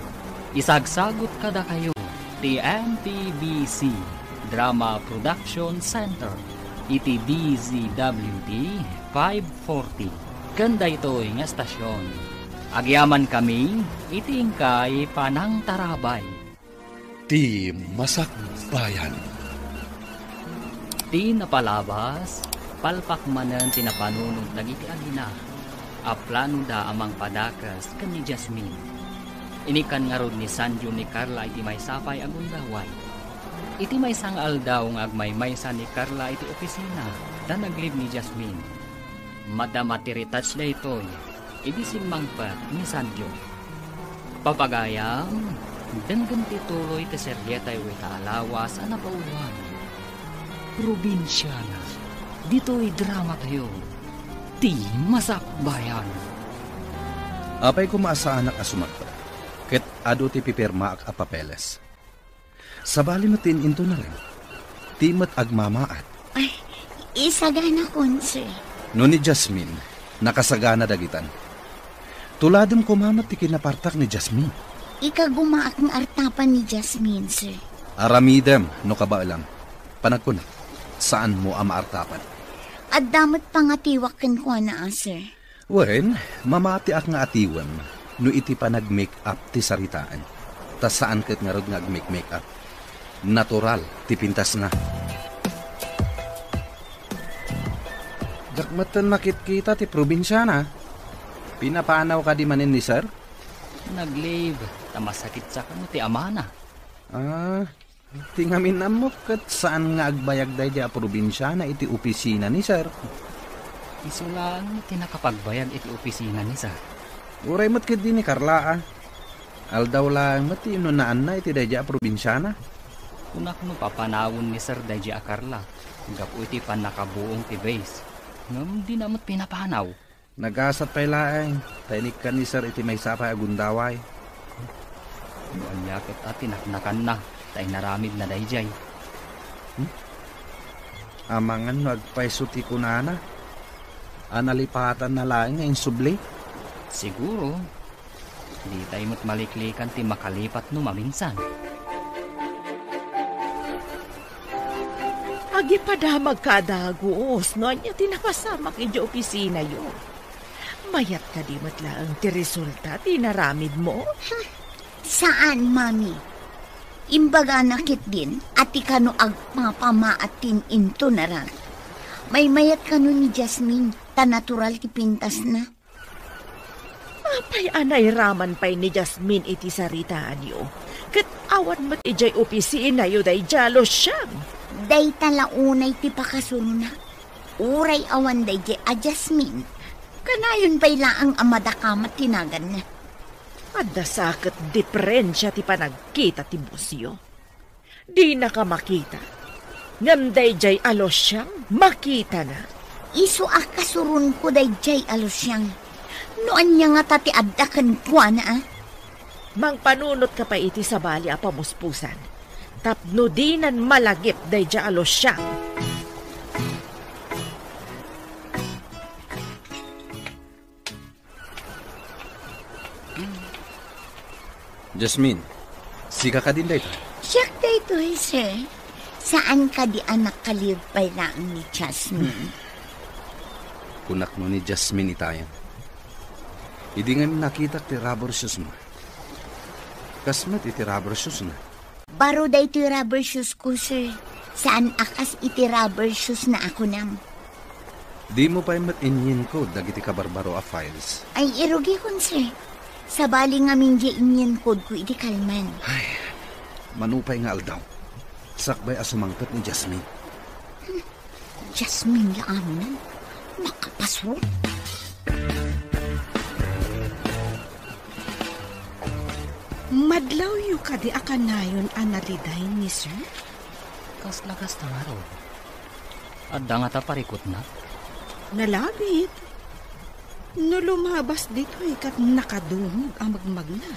Isagsagot kada kayo, ti MTBC Drama Production Center. Iti DZWD 540. Ganda ito'y nga estasyon. Agyaman kami, iti ingkay Panang Tarabay. Ti Masakbayan. Ti napalabas, palpak manen tinapanunod dagiti agina. Aplano da amang padakas ken ni Jasmine. Inikan nga rod ni Sanjo ni Carla iti may sapay agundaway. Iti may sangal daw nga agmaymaysa ni Carla iti opisina da naglib ni Jasmine. Madama ti retouch na ito'y iti simangpat ni Sanjo. Papagayam, denggan tituloy ti seryetay wita alawas na napauluan. Probinsyana, dito'y drama tayo. Ti Masakbayan. Apay ko maasaan na kasumagpa. Ket ado ti pipirmaak a papeles. Sabali matin into na rin. Timat agmamaat. Ay, isagana kun, sir. No ni Jasmine, nakasagana dagitan. Tuladem kumamat ti kinapartak ni Jasmine. Ikagumaak ng artapan ni Jasmine, sir. Aramidem, no kabaalang. Panagkunak, saan mo ang maartapan? At damat pangatiwak ken ko na, sir. Wen, mamati ak nga atiwan, no iti pa nag-make up ti saritaan. Tas saan ket nga rod nga mag-make up? Natural, ti pintas na. Dakmatan makit-kita ti probinsyana. Pinapanaw ka di manin ni sir? Nag-leave, tamasakit sa kamo ti amana. Tingamin amok kat saan nga agbayag day di a probinsya na iti opisina ni sir. Iso lang tinakapagbayag iti opisina ni sir. Uray mo't kid din ni Carla Aldaw lang mati no naan na iti day di a probinsya na. Kunak no papanawon ni sir day di a Carla. Gapu iti panakabuong ti base. Ngam di namot pinapanaw. Nagasat pa'y laeng. Tainik ka ni sir iti may sapay agundaway. No anyakit at tinaknakan na. Tay naramid na dayjay. Amangan no agpaysuti ko na. Analipatan na laeng ngayon subli. Siguro. Di tayo mo't maliklikan ti makalipat no maminsan. Agi pa damag kadagos, no anya tinapasamak iti opisina yun. Mayat ka di matlaang ti resulta, tinaramid mo? Saan, mami? Imbaga nakit din, at ikano agpapamaatin into na ran. May mayat kano ni Jasmine, ta natural ti pintas na. Apay anay raman pa'y ni Jasmine iti saritaan yo. Kat awan mat ijay opisina yo day jalo siyang. Day talaunay ti pakasuruna. Uray awan day jay a Jasmine. Kanayon pa'y laang amadakamat tinagan na. Adda sakit diferensya ti panagkita ti busyo. Di na ka makita. Ngam day jay alos siyang makita na. Isu kasurun ko day jay alos siyang. Noan niya nga tati addakan kwa na Mang panunot ka pa iti sa bali a pamuspusan. Tapno dinan malagip day jay alos siyang. Jasmine, sika ka din dito. Siyak dito sir. Saan ka di anak kalipay lang ni Jasmine? Kunak mo ni Jasmine itayan. Hindi nga nakita ti rubber shoes mo. Kasmat iti rubber shoes na. Baro da iti rubber shoes ko, sir. Saan akas iti rubber shoes na ako nam? Di mo pa matinyin ko dagiti kabarbaro a files. Ay, irugi kon, sir. Sa bali nga minja inyan kod ko iti kalman. Ay, manupay nga aldaw. Sakbay asumangkat ni Jasmine. Jasmine lang amin. Makapasok. Madlaw yu ka di akanayon analiday ni sir? Kas-lakas na nga ro. Adda nga ta parikot na. Nalabit. No lumabas dito kat nakadungog ang magmagna.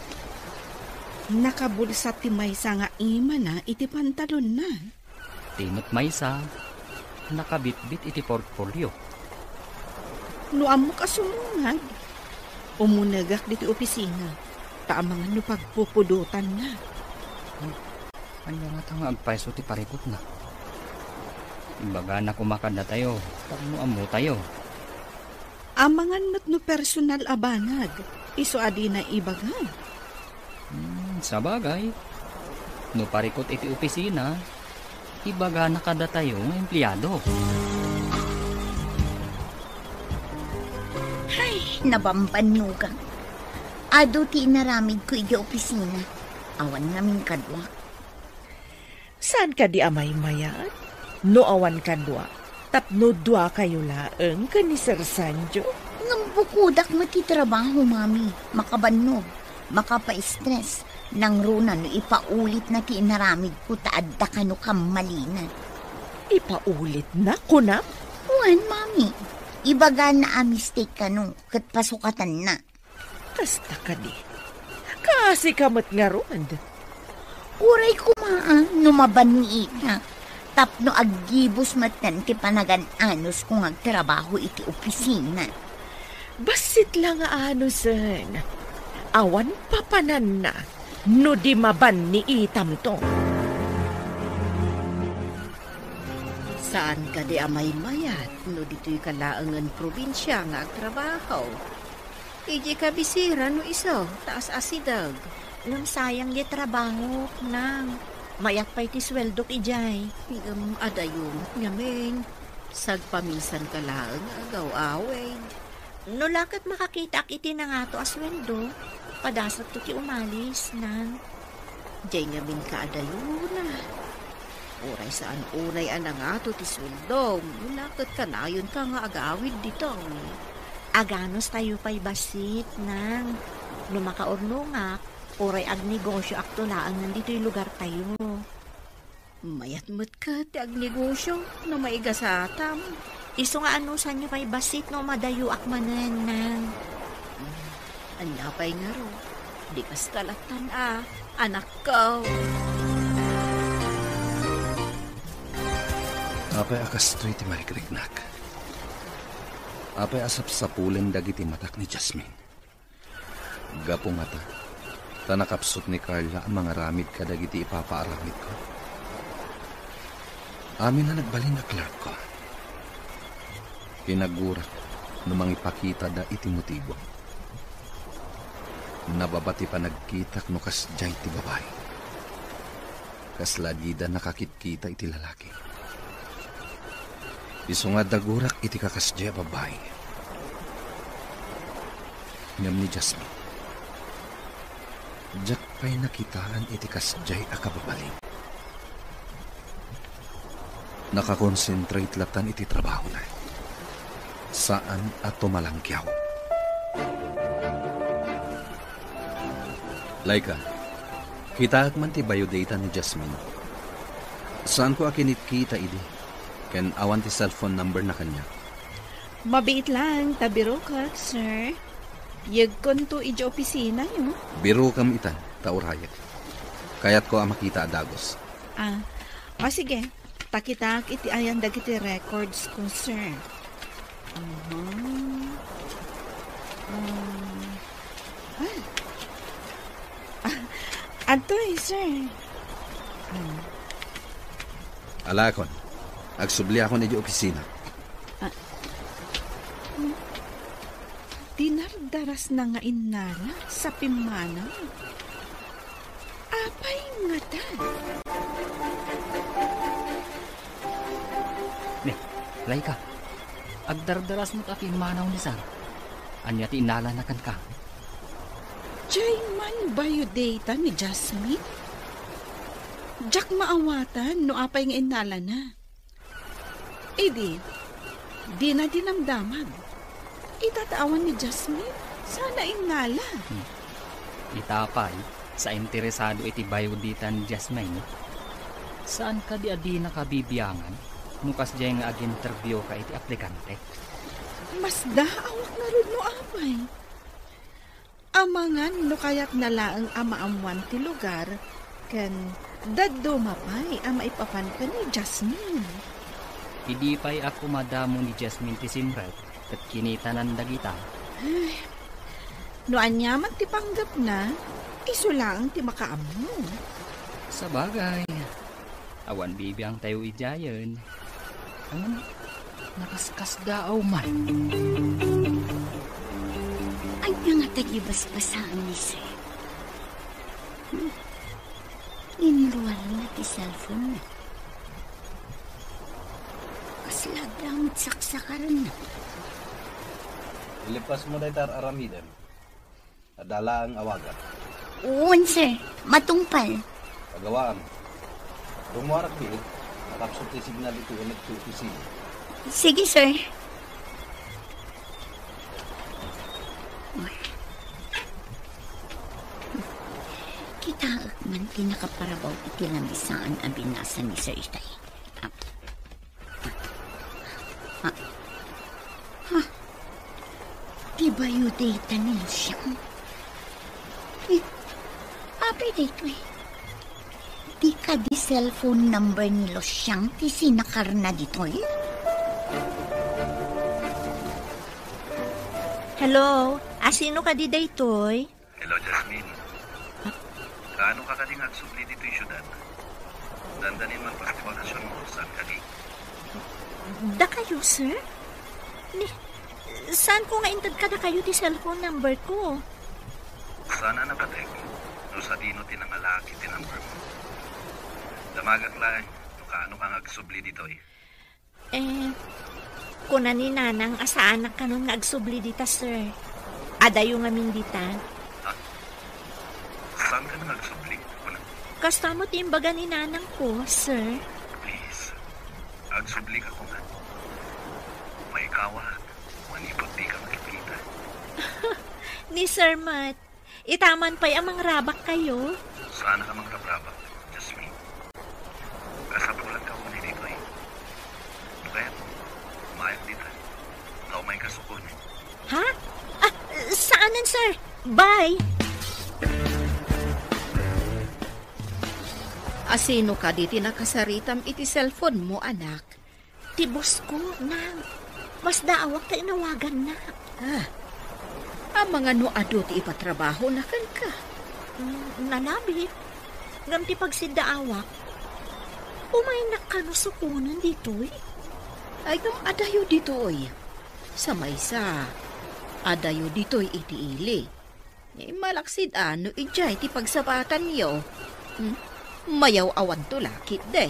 Nakabulsa ti maysa nga ima na iti pantalon na. Tinot maysa. Nakabitbit iti portfolio. No amo ka sumungag. Umunagak dito opisina. Taamangan no pagpupudutan na. Ano nga ta nga agpaiso ti parikot na. Imbaga na kumakanda tayo. Tapno amo tayo. Amangan mat no personal abanag. Iso adi na ibagan. Sa bagay. No parikot iti opisina, ibaga na kada tayo ng empleyado. Ay, nabambanugang. Ado ti inaramid ko iti opisina. Awan namin kadwa. Saan ka di amay mayat? No awan kadwa. Tapno dua kayo laeng ka ni Sir Sanjo. Ngambukudak matitrabaho, mami. Makabanog, makapa-stress. Nang runa no ipaulit na ti inaramid ko taadda ka no kamalina. Ipaulit na kunam? Juan, mami. Ibaga na mistake ka no, kat pasukatan na. Kasta ka di. Kasi kamot nga ron. Uray kumaa, numaban ni ika. Tapno aggibos matan ti panagan anos kung agtrabaho iti opisina. Basit lang ano, sen. Awan papanan na, no di maban ni itam to. Saan ka di amay mayat? No dito'y kalaangan probinsya nga agtrabaho. Iji ka bisira no iso, taas asidag. Nung sayang di trabaho, nang. Mayak pa'y ti sweldo ijay. Adayong ngaming. Sagpamisan ka lang agaw-away. No lakat makakita iti na nga to asweldo. Padasat to ti umalis, nang. Diyay ngamin ka adayon na. Oray saan oray anang ato ti sweldo. Mulakot ka na, yun ka nga agawid dito. Aganos tayo pa'y basit nang lumakaorno nga, oray ag negosyo aktulaan nandito yung lugar tayo. Mayatmat ka ti ag negosyo na maigasatam. Iso nga ano sa nyo pa'y basit no madayo akmanan nang. Anapay nga ro, di kas kalatan anak ko. Apay akas to'y ti marikriknak. Apay asap sa pulen dagiti matak ni Jasmine. Gapo nga ta, tanakapsot ni Carla ang mga ramid ka dagiti ipapaaramid ko. Amin na nagbalin na Clark ko. Kinagurat numang ipakita da iti motibo. Nababati pa nagkitak no kasjay ti babae. Kasladida nakakit-kita iti lalaki. Iso nga dagurak iti kakasjay babae. Ngam ni Jasmine. Diyak pa'y nakitaan iti kasjay akababaling. Nakakonsentrate latan iti trabaho na. Saan ato malangkyaw? Laika, kita man ti biodata ni Jasmine. Saan ko akinit-kita idi? Ken awan ti cellphone number na kanya. Mabiit lang, tabiro ka, sir. Yag konto iji opisina yun. Biro kam itan, taurayag. Kayat ko ang makita adagos. Sige. Takitak iti ayan dagiti records ko, sir. Antoy, sir. Alakon, agsubli ako ni di opisina. Dinardaras na nga inala sa pimana. Apay nga ta. Laika, agdardaras mo takin manaw ni Sar. Anya ti inalanakan ka. Jay man biodata ni Jasmine? Jack maawatan no apay nga inala na. Di na dinamdaman. Itatawan ni Jasmine, sana inala. Itapay, sa interesado iti biodata ni Jasmine, saan ka di adi nakabibiyangan? Nukas dyan nga ag-interview ka iti aplikante. Mas daawak na rin no apay. Amangan no kayak nalaang amaamuan ti lugar, kan daddo mapay ama ipapan ka ni Jasmine. Idi pa'y ako madamo ni Jasmine ti simret, kat kinitanan dagita. No anyaman ti panggap na, iso lang ti makaamu. Sa bagay, awan bibiyang tayo ijayon. Ang nakaskas daaw man. Anya nga tagibas-basaan ni sir. Iniluwal na ti cellphone na. Kaslagramit saksakaran na. Ilipas mo na itar aramiden. Adala ang awagan. Uwan sir, matungpal. Pagawaan. Rumuarak din. Nakapsot ti signal ito ulit to opisina. Sige sir. Kita man tinakaparabaw iti lamisaan ang binasa ni Sir Itay. Di ba yung data niya siyang? Apay dito eh. Di ka di cellphone number ni Losyang ti sinakar na dito eh. Hello, asino ka di daytoy? Hello, Jasmine. Kaano ka kading agsubli dito yung syudad? Dandanin man pagtibakasyon mo, saan ka di? Da kayo, sir? Saan ko nga intad ka na kayo ti cellphone number ko? Sana nakatek. No sa dino tinangalaki ti number mo. Damagak lang, no kaano kang agsubli dito eh. Kuna ni nanang asaanak ka nun nga agsubli dita, sir. Adayo nga min dita. Ha? Saan ka nang agsubli? Kasta mo timbaga ni nanang ko, sir. Magsubli ka ko nga. May kawa, manipot di ka makikita. Ni Sir Matt, itaman pa'y amang rabak kayo. Sana ka magrabrabak, Jasmine. Kasapulan ka muna dito eh. Kaya, umayag dito. Ikaw may kasukon. Ha? Saanan, sir? Bye! Asino ka di tinakasaritam iti cellphone mo, anak? Tibos ko, nang. Mas daawak ta inawagan na. Ang mga nuado ti ipatrabaho na kan ka. Nanabi. Ngam ti pagsidaawak. Umay nakanusukunan dito'y. Ay ngam adayo dito'y. Sa maysa, adayo dito'y iti ili. Malaksid ano ijay ti pagsabatan niyo. Mayaw awan to lakit day.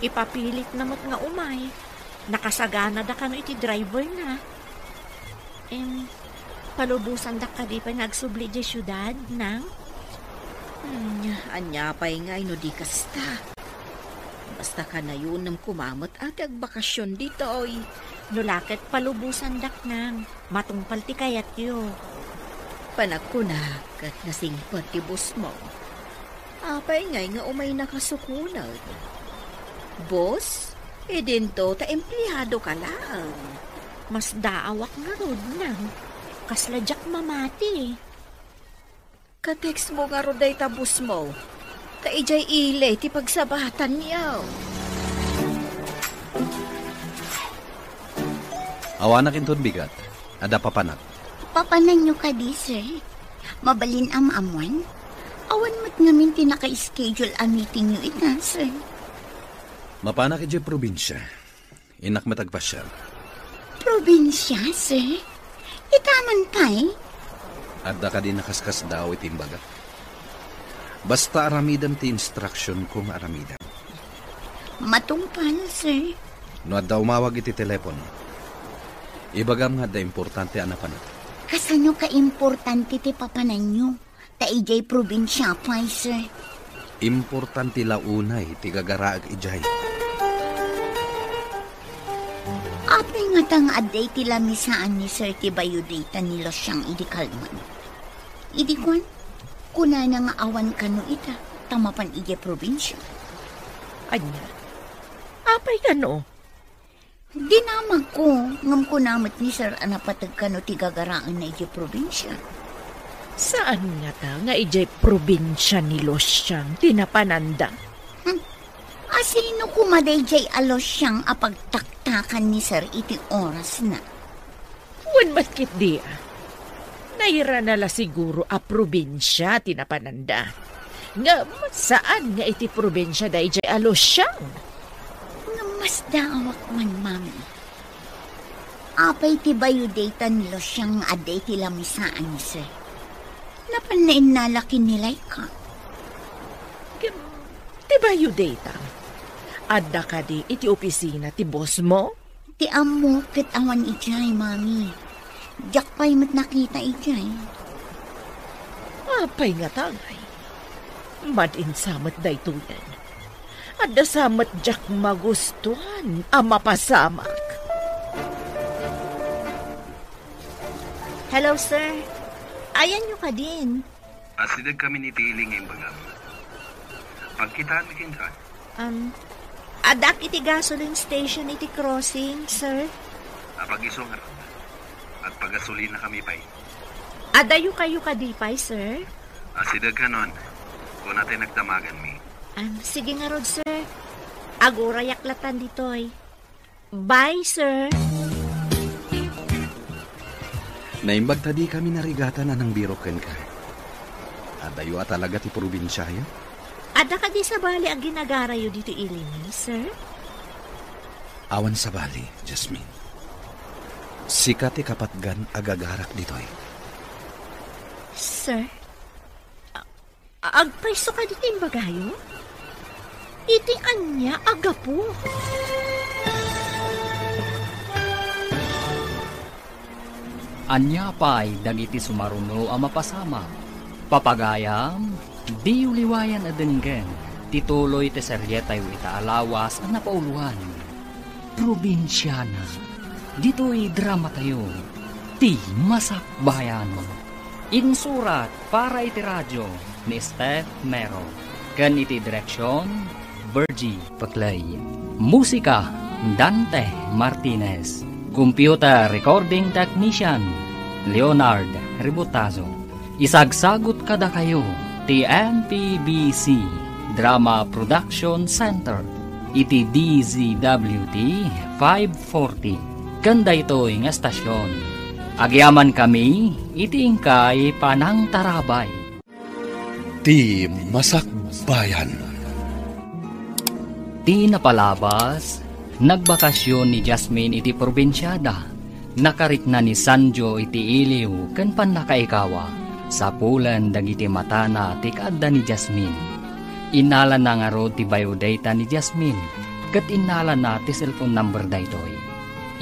Ipapilit namat nga umay. Nakasagana da ka no iti driver na. Palubusan da ka di pa nagsubli di syudad, nang? Anya pa'y nga ino di kasta. Basta ka na yun ng kumamot at agbakasyon dito oy. Nulakit palubusan dak nang. Matungpal ti kayat yo. Panagkunak at nasingpat ti bus mo. Apay nga umay nakasukunag. Boss, dinto ta empleyado ka lang. Mas daawak nga rod nang. Kasladyak mamati. Ka-text mo nga roday ta bus mo. Kaijay ile ti pagsabatan niyaw. Awanak inton bigat. Ada papanak. Papanan nyo ka di, sir. Mabalin am-amuan. Awan mo't ngamin tinaka-schedule ang meeting nyo ita, sir. Mapanak iti probinsya. Inak matagpasyal. Probinsya, sir? Itaman pa'y? Adda ka din nakaskas daw itimbaga. Basta aramidam ti instruction kung aramidam. Matungpal, sir. No adda umawag iti telepono. Ibagam nga da importante anapan. Kasano ka-importante ti papanan nyo? Ta ijay probinsya pa'y, sir. Importante launay ti gagaraag ijay. Apay nga tang aday ti lamisaan ni Sir ti bayudata nilo siyang idikalman. Idikwan, kuna na nga awan ka no ita, tamapan ije probinsya. Anya? Apay ka no? Dinamag ko, ngam kunamat ni Sir anapatag ka no ti gagaraan na ije probinsya. Saan nga ta nga ijay probinsya ni Losyang tinapananda? Asino kumaday jay alos siyang apagtaktakan ni Sir iti oras na? Wan matkit di naira na la siguro a probinsya tinapananda. Nga saan nga iti probinsya da ijay a Losyang? Nga mas daawak man, mami. Apay ti bayudata ni Losyang aday ti lamisaan ni Sir. Napanain nalaki nilay ka. Ti bayudata? Adda ka di iti opisina ti boss mo? Ti amo ket awan ijay, mami. Diyak pa'y mat nakita ijay. Apay nga tangay. Madin samat da ito yan. Adda samat jak magustuhan ang mapasamak. Hello, sir. Ayan nyo ka din. Asidag kami ni Tiling ngayong bagam. Pagkitaan mo kinsa? Adak iti gasoline station iti crossing, sir. Napag-iso nga ron. At pagasolina kami pa'y. Adayo kayo kadipay, sir. Asidag ka nun. Kung natin nagdamagan mi. Sige nga rod, sir. Agora yaklatan ditoy. Bye, sir. Naimbag tadi kami narigatan na ng biroken ka. Adayo at talaga ti probinsya yun. Ada ka di sa bali ang ginagarayo dito ilini, sir? Awan sa bali, Jasmine. Sikat ti kapatgan agagarak ditoy. Sir? Agpreso ka dito yung bagayo? Iti anya agapo. Anya pa'y dagiti sumaruno ang mapasama. Papagayam, di uliwayan adenggen, tituloy te seryetay ita alawas ang napauluhan. Probinsyana. Dito'y drama tayo. Ti Masakbayan. Insurat para iti radyo ni Steph Mero. Kan iti direksyon, Virgie Paclay. Musika, Dante Martinez. Computer Recording Technician, Leonard Ributazo. Isagsagot kada kayo, ti NPBC Drama Production Center. Iti DZWT 540. Kanda ito'y nga estasyon. Agyaman kami, iti ingkay panang tarabay. Ti Masakbayan. Di napalabas, nagbakasyon ni Jasmine iti probinsyada. Nakarit na ni Sanjo iti iliw ken panakaikawa. Sa pulan dagiti mata na tikadda ni Jasmine. Inala na nga rod ti biodata ni Jasmine. Kat inala na ti cellphone number daytoy.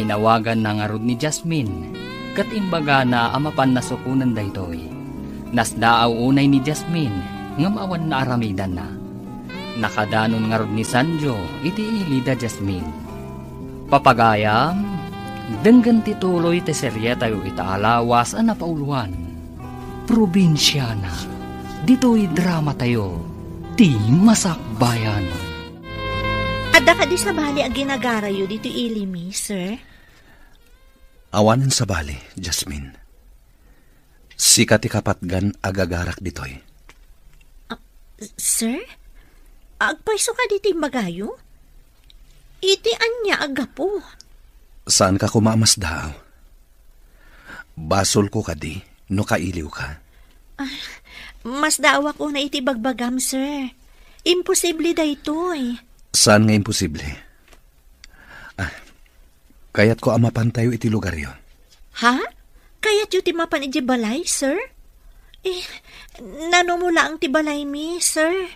Inawagan na nga rod ni Jasmine. Kat imbaga na amapan na sukunan daytoy. Nasdaaw unay ni Jasmine, ngam awan na aramidan na. Nakadanon nga rod ni Sanjo, iti ilida Jasmine. Papagayam, denggan tituloy ti serye tayo itaalawas a napauluan. Probinsyana, dito'y drama tayo, ti Masakbayan. Adda ka di sa bali ang ginagarayo dito ilimi, sir? Awanan sa bali, Jasmine. Sikat ikapatgan agagarak ditoy. Sir? Agpaiso ka dito magayo? Iti anya agapo. Saan ka kumamas daw? Basol ko ka di, no kailiw ka. Mas dawa ko na iti bagbagam, sir. Imposible da ito eh. Saan nga imposible? Kaya't ko amapan tayo iti lugar yon. Ha? Kaya't yu ti mapan iti balay, sir? Nanumula ang ti balay mi, sir.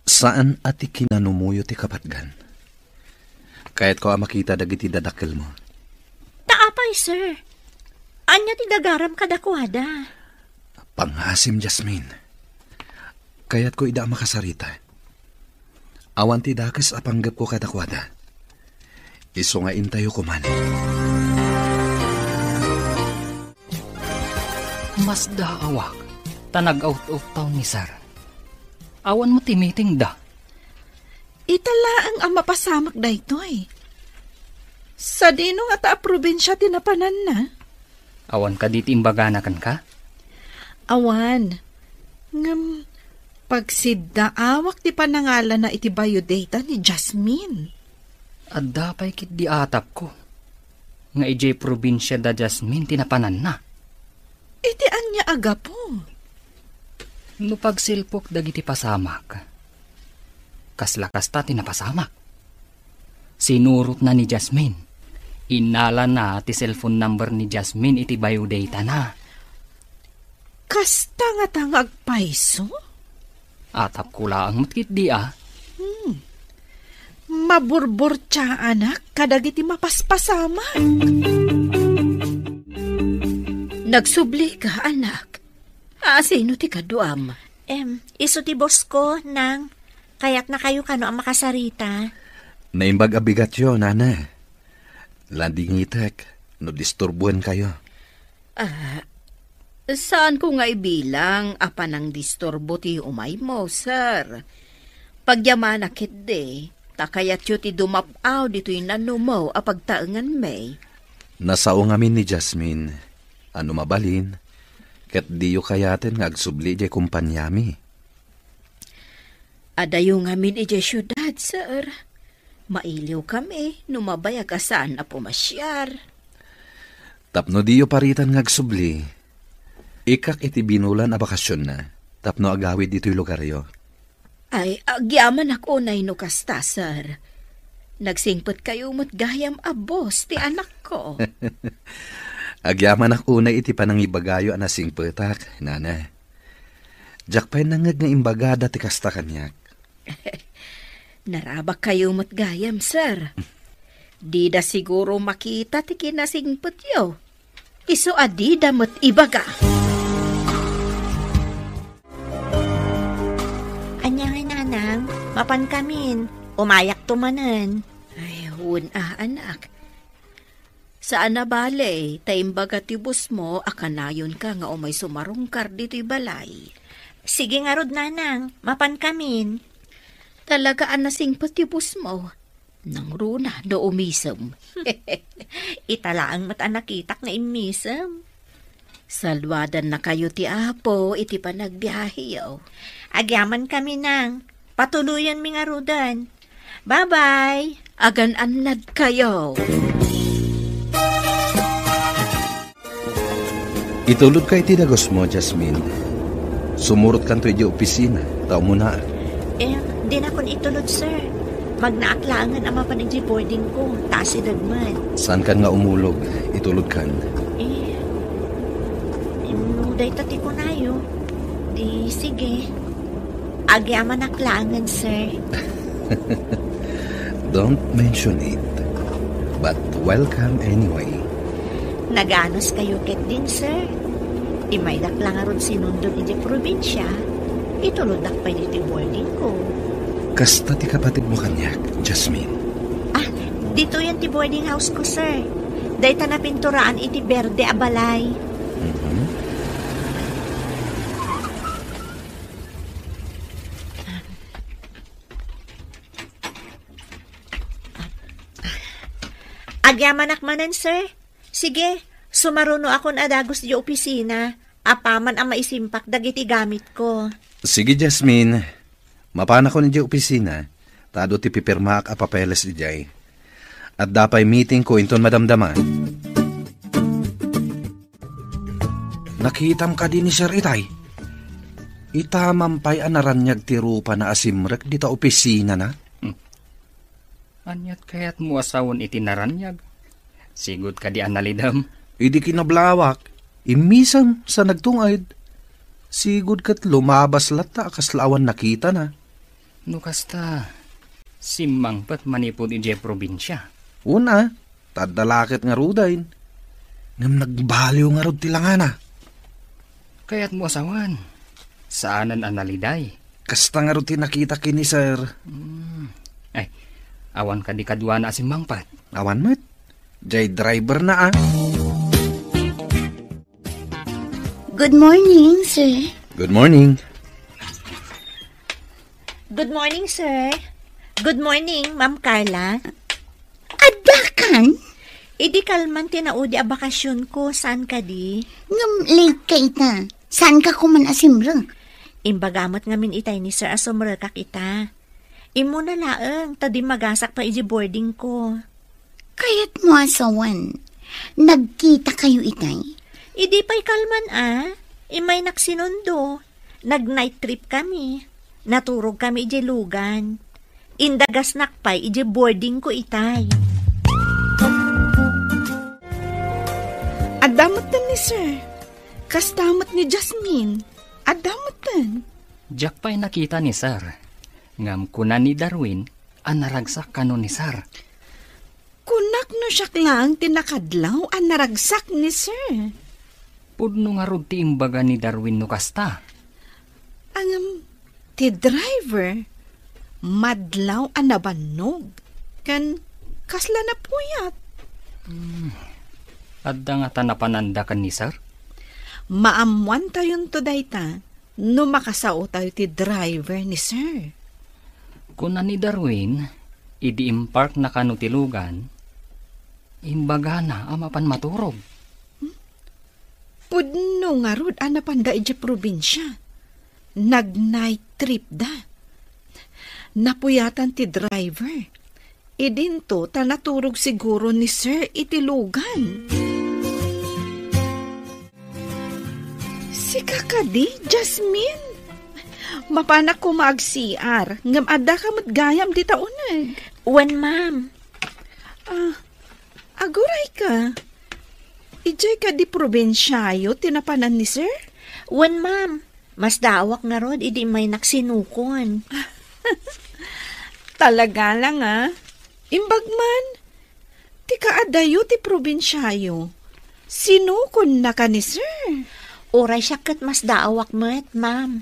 Saan ati kinanumuyo ti kapatgan? Kaya't ko makita dagiti dadakkel mo. Taapay, sir. Anya ti dagaram kadakwada. Panghasim, Jasmine. Kaya't ko ida makasarita. Awan ti dakes apanggap ko kadakwada. Iso nga intayo ko man. Mas daawak, tanag-out-of town ni Sir. Awan mo timiting da. Itala ang mapasamak da ito eh. Sa dino nga ta probinsya tinapanan na. Awan ka diti imbaganakan ka? Awan. Ngam, pagsiddaawak ti panangalan na iti biodata ni Jasmine. At dapay kit di atap ko. Nga ijay probinsya da Jasmine tinapanan na. Iti anya aga po. No pagsilpok dagiti pasamak. Kaslakas ta tinapasamak. Sinurot na ni Jasmine. Inala na ti cellphone number ni Jasmine iti biodata na. Kasta nga tangag paiso? Atap ko lang matkit di Maburbor tsa anak, kadagiti mapaspasaman. Nagsubli ka, anak. Sino ti kaduam? Iso ti boss ko nang kaya't na kayo kano ang makasarita. Naimbag abigat yo, nana. Landingitek, no disturbuan kayo. Saan ko nga ibilang apan ang disturbo ti umay mo, sir? Pagyaman akit de, takayat yu ti dumapaw dito'y nanumaw a pagtaengan may. Nasao ngamin ni Jasmine, ano mabalin, ket diyo kayaten nga agsubli di kumpanyami. Adayo ngamin iti syudad, sir. Mailiw kami, numabayag asaan na pumasyar. Tapno diyo paritan nga agsubli, ikak iti binulan a bakasyon na, tapno agawid dito'y lugaryo. Ay, agyaman ako na inukasta, sir. Nagsingpot kayo mo't gayam abos ti anak ko. Agyaman ako na iti panangibagayo anasingpetak, nana. Jakpay nangag nga imbagada ti kasta kanyak. Narabak kayo mo't gayam, sir. Di da siguro makita ti kinasingpot yo. Iso adi da mo't ibaga. Anya nga nanang, mapan kamin, umayak tumanan. Ay, Ahon anak. Saan na bale, taimbaga tibus mo, akanayon ka nga umay sumarungkar dito'y balay. Sige nga rod, nanang. Mapan kamin. Talaga anasing patibus mo. Nang runa, do umisem. Italaang mata nakitak na imisem. Salwadan na kayo ti Apo, iti pa nagbiyahe. Agyaman kami nang. Patuluyan mi nga rudan. Bye-bye. Agan-anad kayo. Itulod ka iti dagos mo, Jasmine. Sumurot kan to iti opisina. Tao mo na. Di na kon itulod, sir. Magnaaklangan ang mapanigji boarding ko. Tasi dagman. Saan kan nga umulog? Itulod kan. Inuday tati ko nayo. Di, sige. Agyaman aklangan, sir. Don't mention it. But welcome anyway. Naganos kayo ket din, sir. Imaydak lang aron sinundog iti probinsya. Ituludak pa iti boarding ko. Kasta ti kapatid mo kanyak, Jasmine. Dito yan ti boarding house ko, sir. Dahita na pinturaan iti berde a balay. Mm-hmm. Agyamanak manan, sir. Sige, sumaruno akon adagos di opisina. Apaman ang maisimpak dagiti gamit ko. Sige, Jasmine. Mapana ko ni di opisina. Tado ti pipirma ak apapeles di jay. At dapay meeting ko inton madamdama. Nakitam ka din ni Sir Itay. Itamampay anaranyag ti rupa na asimrek di ta opisina na. Anyat kayat mo asawon iti naranyag. Sigud ka di analidam. Idi kinablawak. Imisam sa nagtungad. Sigud kat lumabas lata kaslawan nakita na. No kasta, simang pat manipod ije probinsya. Una, tadalakit nga rudain. Ngam nagbaliw nga rod tilangana. Kaya't mo asawan. Saanan analiday? Kasta nga rod tinakita kini, sir. Ay, awan ka di kadwa na simang pat. Awan mat. Jay driver na Good morning, sir. Good morning. Good morning, sir. Good morning, Ma'am Carla. Adakan? Idi kalman tinaudi a bakasyon ko. Saan ka di? Ngam late ka ita. Saan ka kuman asimra? Imbagamot ngamin itay ni Sir asumra ka kita. Imo na laeng, tadi magasak pa iji boarding ko. Kaya't mo asawan. Nagkita kayo itay? Idi pa'y kalman Imay naksinundo. Nag-night trip kami. Naturog kami iji lugan. Indagas nakpay iji boarding ko itay. Adamot ni sir. Kastamot ni Jasmine. Adamot tan. Jack pa'y nakita ni Sir. Ngam kuna ni Darwin, anaragsak kano ni Sir. Kunak no siyak lang tinakadlaw ang naragsak ni sir. Pudno nga rod ti imbaga ni Darwin no kasta. Ti driver, madlaw ang nabanog. Kan kasla na puyat. Adda nga tanapananda kan ni Sir. Maamuan tayon to dayta, no makasao tayo ti driver ni sir. Kuna ni Darwin, idi impark na kano tilugan, imbaga na amapan maturog. Pudno nga rod anapan da iji probinsya. Nag-night trip da. Napuyatan ti driver. Idinto ta naturog siguro ni sir itilugan. Si kakadi, Jasmine. Mapanak ko mag-CR. Ngam ada ka matgayam di taunag. Wen, ma'am. Aguray ka. Ijay ka di probinsyayo, tinapanan ni sir? Wen, ma'am. Mas dawak nga rod, idi may naksinukon. Talaga lang Imbagman, ti kaadayo ti probinsyayo. Sinukon na ka ni sir? Oray siya kat mas dawak met, ma'am.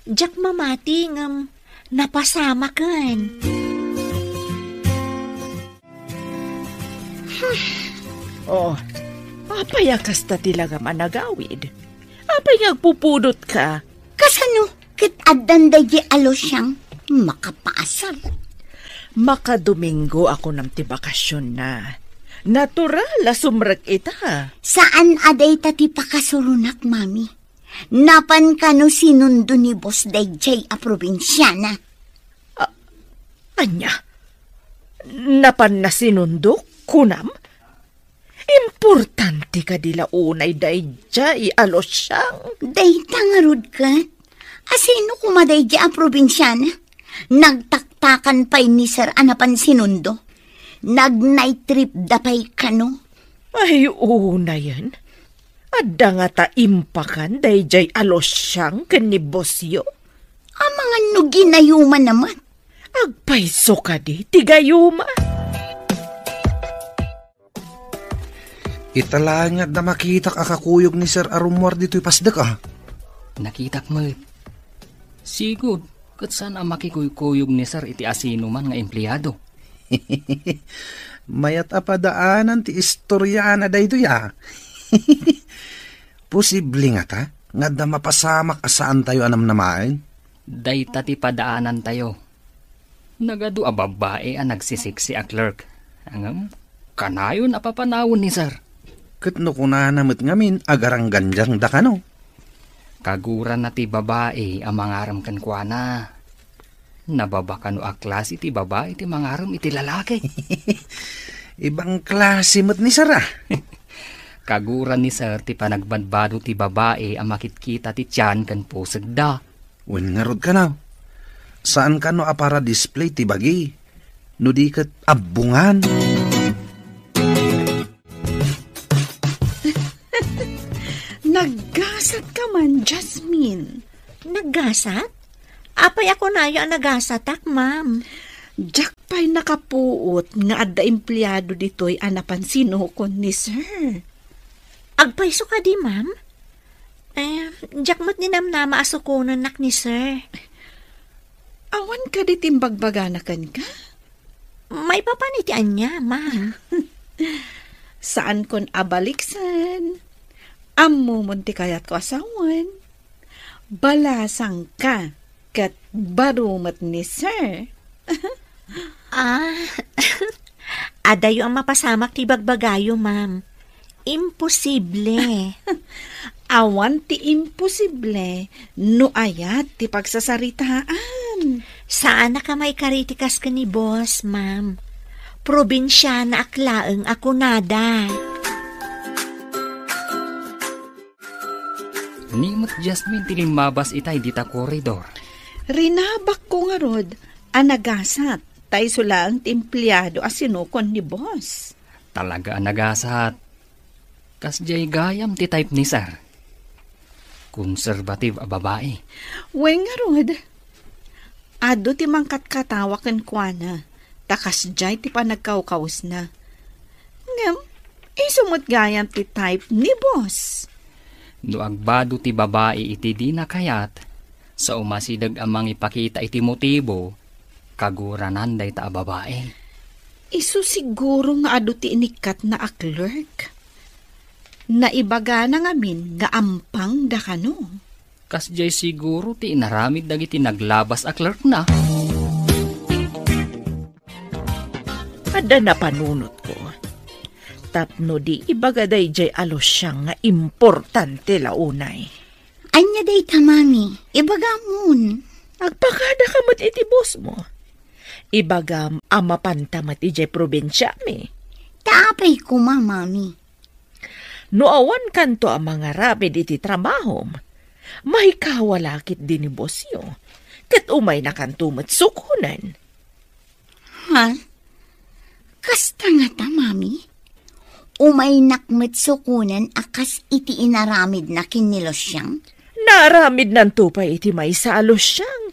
Diyak mamati ngam napasama kan. Oh, apayakas ta tilaga managawid. Apay pupudot ka. Kasano, kit addan day di alos siyang makapasal. Makadomingo ako ng tibakasyon na. Natural, sumrag ita. Saan aday tati pakasurunak, mami? Napan ka no sinundo ni Boss Dayjay a probinsyana. Anya? Napan na sinundok, kunam? Importante ka dila unay Dayjay, alos siyang. Dayta nga rod ka. Asino kumadayjay a probinsyana? Nagtaktakan pa'y ni Sir anapan sinundo. Nag-night trip dapay kano. Ay, una yan. Adda nga ta impakan, Dayjay alos siyang kanibosyo. Ang mga nuginayuman naman. Agpaiso ka di, tigayuma. Italangad na makita kakakuyog ni Sir Arumor dito'y pasdak ah. Nakitak mo. Sigod, kat saan ang makikuyog ni Sir iti asino man nga empleyado. Mayat apadaanan ti istoryana da ito ya. Posible nga ta, nga da mapasamak asaan tayo anam namain. Day tati padaanan tayo. Nagadu a babae ang nagsisiksi a clerk. Angam, kanayon apapanawon ni Sir. Kat no kuna namit ngamin agarang ganjang da kano. Kaguran na ti babae ang mangaram kan kwa na. Nababaka no a klase ti babae ti mangaram iti lalaki. Ibang klase mo't ni Sir ah. Kaguran ni Sir ti panagbadbado ti babae ang makitkita ti tiyan kan pusag da. Wen nga rod ka na. Saan ka no para display ti bagi? No di kat abungan. Naggasat ka man, Jasmine. Naggasat? Apay ako na yung nagasatak, ma'am. Jack pa'y nakapuot nga adda empleyado dito'y anapan sinukon ni Sir. Agpaiso ka di, ma'am? Jack mo't ninamnama asukunan nak ni Sir. Awan ka di timbagbaganakan ka? May papanitian niya, ma'am. Saan kon abaliksan? Ammo munti kayat ko asawan. Balasang ka kat barumat ni Sir. Adayo ang mapasamak ti bagbagayo, ma'am. Imposible. Awan ti imposible no ayat ti pagsasaritaan. Saan na ka may karitikas ka ni boss, ma'am? Probinsyana aklaeng ako nada. Nimot Jasmine tilimabas itay dita koridor. Rinabak ko nga rod, anagasat, tay sulang empleyado asinukon ni boss. Talaga anagasat. Kasjay gayam ti type ni Sir. Conservative a babae. Wen nga rod, ado ti mangkat katawakan kwa na, takasjay ti panagkaukaus na. Ngam, isumot gayam ti type ni boss. No agbado ti babae iti di nakayat, sa umasidag amang ipakita iti motibo, kaguranan day ta a babae. Isu siguro nga ado ti inikat na a clerk. Naibaga na ngamin nga ampang da kano. Kasjay siguro ti inaramid dagiti naglabas a clerk na. Ada na panunot ko. Tapno di ibaga Dayjay alos siyang nga importante launay. Anya day ta, mami. Ibaga mun. Agpakada ka mat iti boss mo. Ibagam amapantamat iti probinsya mi. Taapay ko, mami. No awan kanto ang mga rapid iti trabaho, mahikawalakit din ni bosyo, kat umay na kanto matsukunan. Ha? Kasta nga ta, mami? Umay nakmatsukunan akas iti inaramid na kinilos siyang? Naramid ng tupay iti may salos siyang.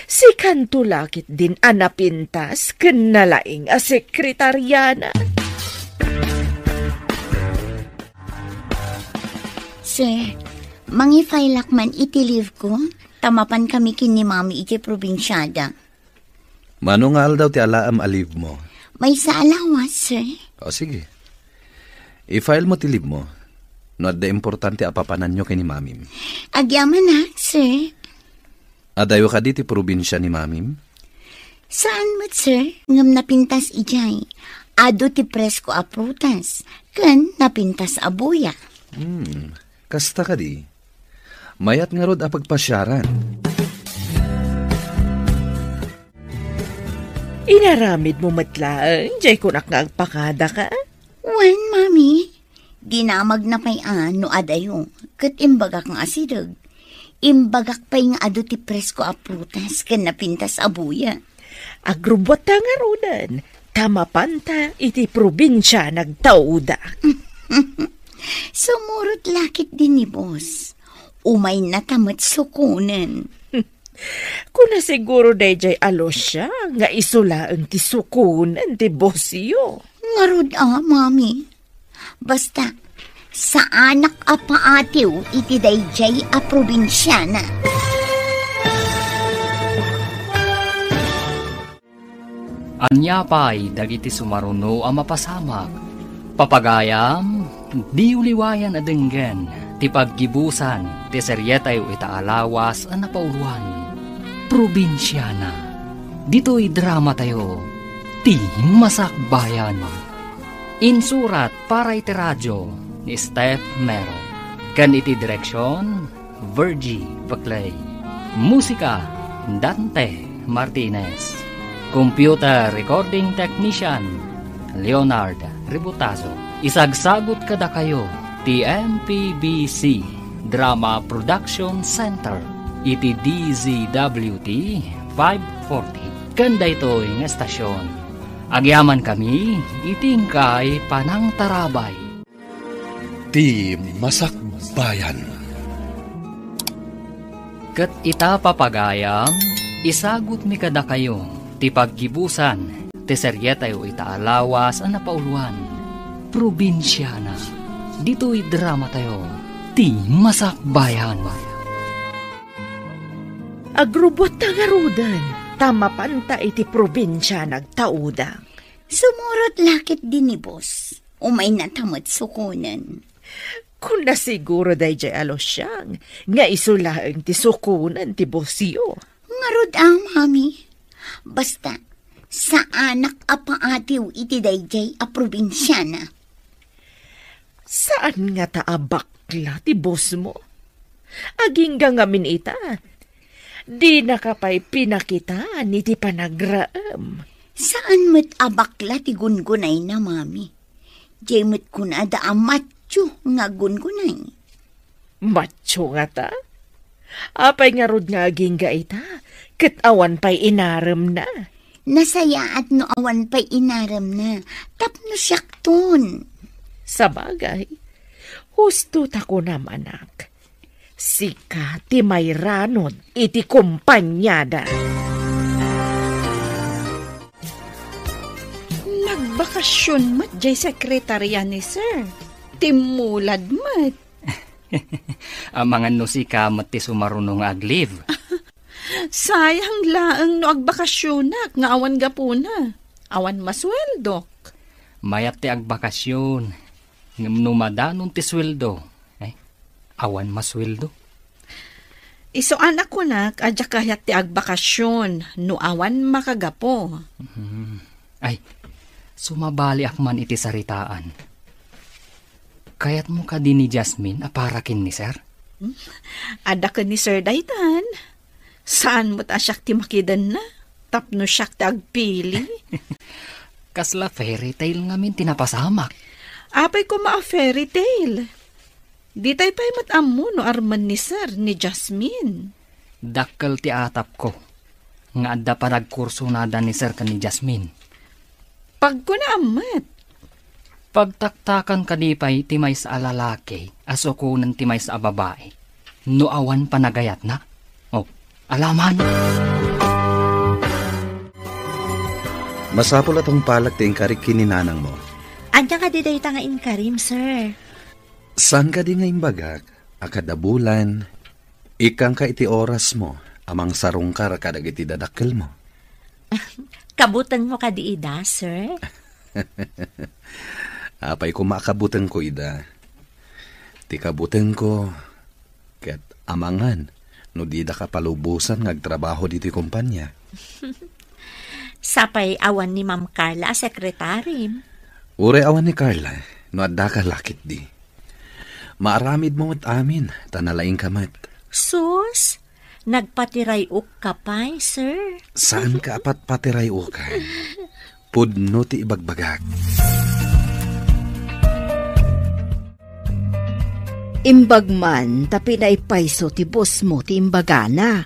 Si kanto lakit din anapintas kanalaing a sekretaryana. Sir, mangifailak man iti leave ko, tamapan kami kini mami iti probinsyada. Manungal daw ti alaam aliv mo. May sa alawas, sir. O sige. I-file mo tilib mo. No at da importante apapanan nyo kay ni mamim. Agyaman na, sir. Adayo ka di ti probinsya ni mamim? Saan mo't, sir? Ngam napintas ijay. Ado ti presko a prutas. Kan napintas a buya. Kasta ka di. Mayat nga rod a pagpasyaran. Inaramid mo matlaan, jay kunak nga agpakada ka. Wen, mami. Dinamag na pay no adayo. Kat imbagak nga asidag. Imbagak pay nga ado ti presko a prutas kan napintas a buya. Agrubot ta nga rodan. Tamapanta iti probinsya nagtauda. Sumurot lakit din ni boss. Umay na tamat sukunan. Kuna siguro dayjay alos siya nga isula ang tisukunan ti bosyo. Ngarod mami. Basta, sa anak a paatiw iti dayjay a probinsyana. Anya pa'y dagiti sumaruno ang mapasamak. Papagayam, di uliwayan adenggen, ti paggibusan, ti seryetay itaalawas ang napauluan. Probinsyana. Dito'y drama tayo, ti masakbayan. Insurat para iti radyo ni Steph Mero. Kan iti direksyon, Virgie Paclay. Musika, Dante Martinez. Computer Recording Technician, Leonard Ributazo. Isagsagot kada kayo, TMPBC Drama Production Center. Iti DZWT 540. Kanda ito ng estasyon. Agyaman kami, itingkay panang tarabay. Ti masakbayan. Kat ita papagayam, isagot mi kada kayo, ti paggibusan, ti seryetay o itaalawas ang napauluan. Probinsyana. Dito'y drama tayo, ti masakbayan. Agrubot ta nga rodan. Tamapanta iti probinsya nagtauda. Sumurot lakit din ni boss. Umay na tamat sukunan. Kung na siguro dayjay alos siyang nga isulaang ti sukunan ti bosyo. Ngarod mami. Basta, sa anak a paatiw iti dayjay a probinsyana. Saan nga taabakla ti boss mo? Aging gangamin ita. Di nakapay pinakita ni ti panagraam. Saan mo't abakla ti gungunay na, mami? Jay mo't kunada a macho nga gungunay. Macho nga ta? Apay nga rod nga aging ga ita, kat awan pa'y inaram na. Nasaya at no awan pa'y inaram na, tapno siyak ton. Sa bagay, husto ta ko naman anak. Sika ti may ranod iti kumpanyada. Nagbakasyon mat jay sekretarya ni sir. Timulad mat. Ang mga nusika mati sumarunong agliv. Sayang laang no agbakasyonak nga awan gapuna. Awan masweldok. Mayat ti agbakasyon. Ngam numadanon ti sweldo. Awan masweldo. Iso anak ko nak, adya kahit ti agbakasyon, no awan makagapo. Ay, sumabali akman iti saritaan. Kayat mo ka din ni Jasmine aparakin ni sir? Ada ka ni sir daytan. Saan mo ta siyak ti makidan na? Tapno siyak ti agpili. Kasla fairy tale ngamin tinapasamak. Apay ko fairy tale. Di tayo pa'y matamo no arman ni sir ni Jasmine. Dakkel ti atap ko. Nga adda pa nagkurso nada ni sir ka ni Jasmine. Pag ko na amat. Pagtaktakan kanipay timay sa alalaki, asukunan timay sa babae. No awan panagayat na. Oh, alaman. Masapol atong palak ti inkarik kininanang mo. Anya ka di dahi nga inkarim, sir. San ka di nga imbagak, akada bulan, ikang ka iti oras mo, amang sarungkar kadag iti dadakkel mo. Kabutang mo ka di ida, sir? Apay ko makabutang ko, ida. Ti kabutang ko, ket amangan, no di da ka palubusan ngagtrabaho dito kumpanya. Sapay awan ni Ma'am Carla, sekretary. Ure awan ni Carla, no adda ka lakit di. Maaramid mo at amin, tanalaing kamat. Sus, nagpatiray ka pa'y, sir. Saan ka apat patiray ukan? Pudno ti ibagbagag. Imbagman, tapi na ipaiso ti boss mo ti imbagana.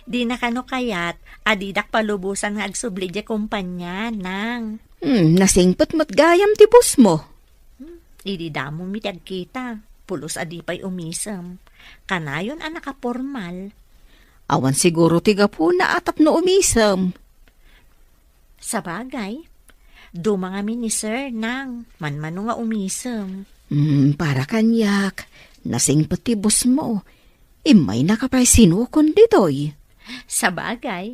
Di na kano kayat, adidak palubusan nga agsubli di kumpanya, nang. Nasingpot mo't gayam ti boss mo. Idi damo mitag kita, pulos adipay umisam. Kanayon ang nakapormal. Awan siguro ti gapuna atap no umisam. Sa bagay, dumangami ni sir, nang, manmano nga umisam. Para kanyak, nasingpot ti boss mo. Imay nakapay sinukon ditoy. Sa bagay,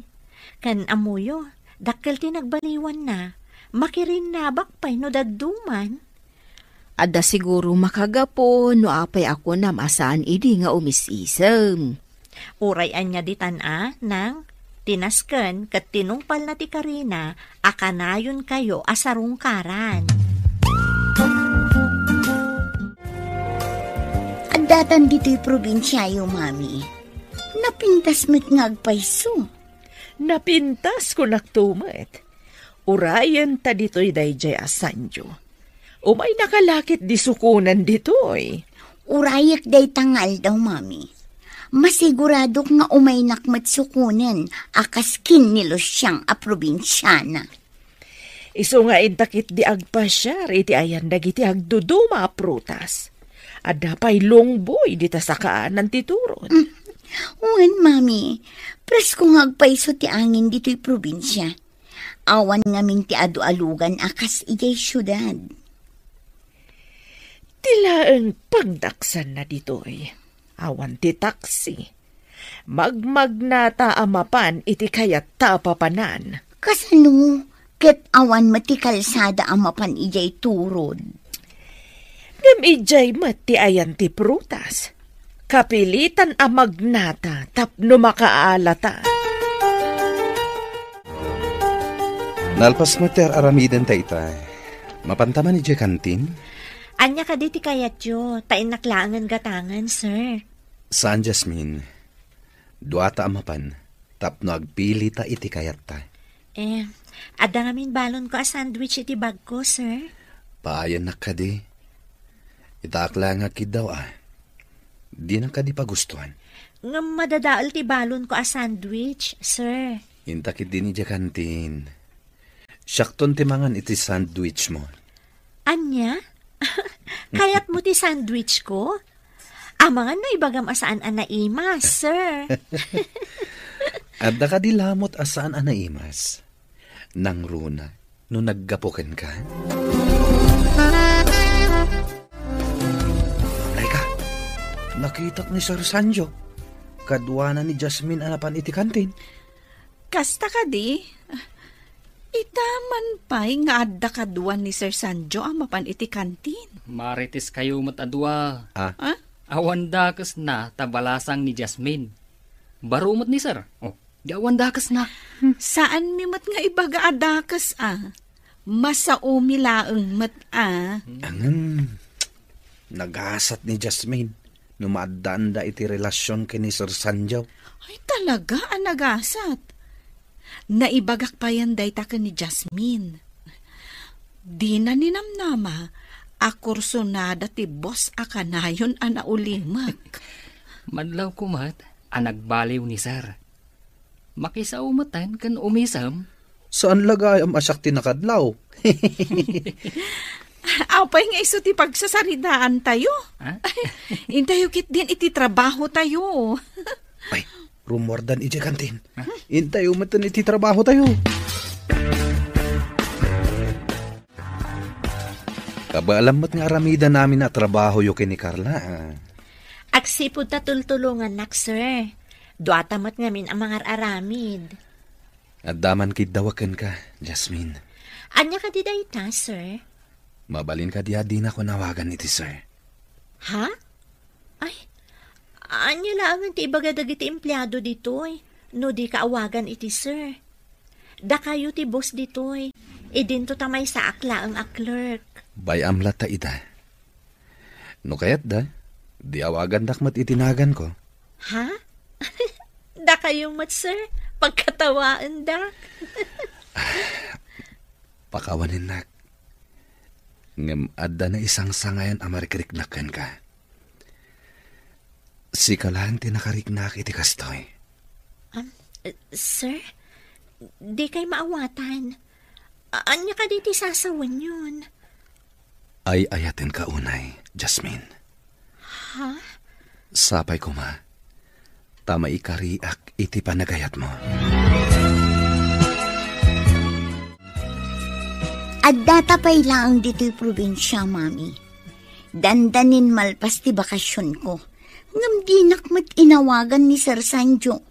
kan amuyo, dakkel ti nagbaliwan na, makirin nabak pa'y no dadduman. Ada siguro makagapo no apay ako na masaan idi nga umisisem. Urayan niya ditan nang tinasken kat tinungpal na ti Karina, akanayon kayo asarungkaran. Datan dito'y probinsya yo, mami. Napintas mo't ngagpaiso. Napintas ko naktumet. Urayan ta dito'y dayjay asanjo. Umay nakalakit di sukunan dito'y. Urayak day tangal daw, mami. Masigurado nga umay nakmat sukunan akas kinilos siyang a probinsyana. Iso nga intakit di agpasyar iti ayan dagiti agduduma a prutas. Ada pa'y longboy dita sa kaanan ti turon. Uwan, mami. Presko ngagpaiso ti angin dito'y probinsya. Awan ngamin ti adu-alugan akas ijay syudad. Tilaang pagdaksan na dito'y. Awan ti taksi. Magmagnata amapan iti kayat tapapanan. Kasano, ket awan mati kalsada amapan ijay turod. Ijay mati ayan ti prutas. Kapilitan a magnata tapno makaalata. Nalpas mo ter aramiden ta itay. Mapantaman ni kantin? Anya ka diti kayat yo, tain naklangan gatangan, sir. Saan, Jasmine? Duata amapan, tapno agpili ta iti kayat ta. Ada ngamin balon ko a sandwich iti bag ko, sir. Paayan na ka di. Itakla nga kid daw Di na ka di pagustuhan. Nga madadaal ti balon ko a sandwich, sir. Intakit din ni kantin. Syakton ti mangan iti sandwich mo. Anya? Kayat mo ti sandwich ko? Amangan no ibagam asaan anaimas, sir. Adda ka di lamot asaan anaimas. Nang runa, no naggapuken ka. Nakitak ni Sir Sanjo. Kadwana ni Jasmine anapan iti kantin. Kasta ka di? Itaman pa'y nga adda kadwan ni Sir Sanjo amapan iti kantin. Maritis kayo matadwa. Awan dakas na tabalasang ni Jasmine. Barumot ni Sir. Di awan dakas na. Saan mimot nga ibaga adakas Masaumi laeng mat Nagasat ni Jasmine. Numaadanda iti relasyon kini Sir Sanjo. Ay talaga nagasat. Naibagak pa yan day taka ni Jasmine. Di na ninamnama, akursonada ti boss akanayon anaulimak. Madlaw kumat, nagbaliw ni Sir. Makisaumatan kan umisam. Saan lagay ang asyak tinakadlaw? Apay nga iso ti pagsasaridaan tayo. Intayo kit din iti trabaho tayo. Ay, rumordan iti kantin. Intayo matan iti trabaho tayo. Kabaalam mo't nga aramida namin na trabaho yo kini Carla. Agsipod ta tultulungan nak, sir. Duata mo't ngamin ang mga aramid. At daman dawakan ka, Jasmine. Anya ka di dayta, sir? Mabalin ka di ako nawagan iti, sir. Ha? Ay, anya lang ti ibagadag iti empleyado ditoy. No di kaawagan iti, sir. Da kayo ti boss ditoy. Idinto tamay sa akla ang clerk. Bayam lata ita. No kayat da, di awagan dakmat itinagan ko. Ha? Da kayong mat, sir? Pagkatawaan da? Pakawanin nak. Ngem adda na isang sangayan amarikiriknakan ka. Si kalahan tinakariknak iti kastoy. Sir? Di kay maawatan. Anya ka di ti sasawan yun? Ay ayatin ka unay, Jasmine. Ha? Sapay ko ma. Tama ikariak iti panagayat mo. At datapay lang dito'y probinsya, mami. Dandanin malpas ti bakasyon ko. Ngam di nakmat inawagan ni Sir Sanjo.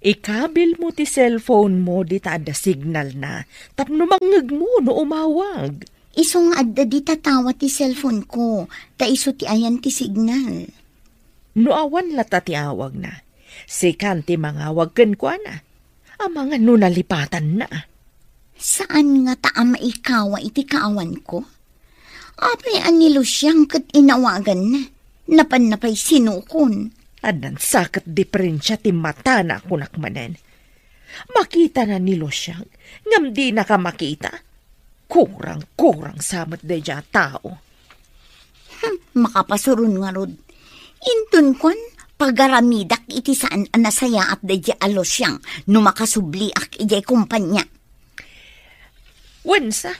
Ikabil mo ti cellphone mo di tada signal na. Tapno mangag mo no umawag. Isong adda di tatawa ti cellphone ko. Ta iso ti ayan ti signal. No awan lata ti awag na. Sikan ti mangawag ken kwa na. Ang mga nunalipatan na. Saan nga ta maikawa iti kaawan ko? Apay anilo siyang kat inawagan na. Napan-napay sinukon. Adan sakat diferensya ti mata na kunakmanen. Makita na nilo siyang, ngam di na ka makita. Kurang samat de dya tao. Makapasurun nga rod. Intun kon, pagaramidak iti saan anasaya at de dya alo siyang, no makasubli ak ijay kumpanya. Wensa,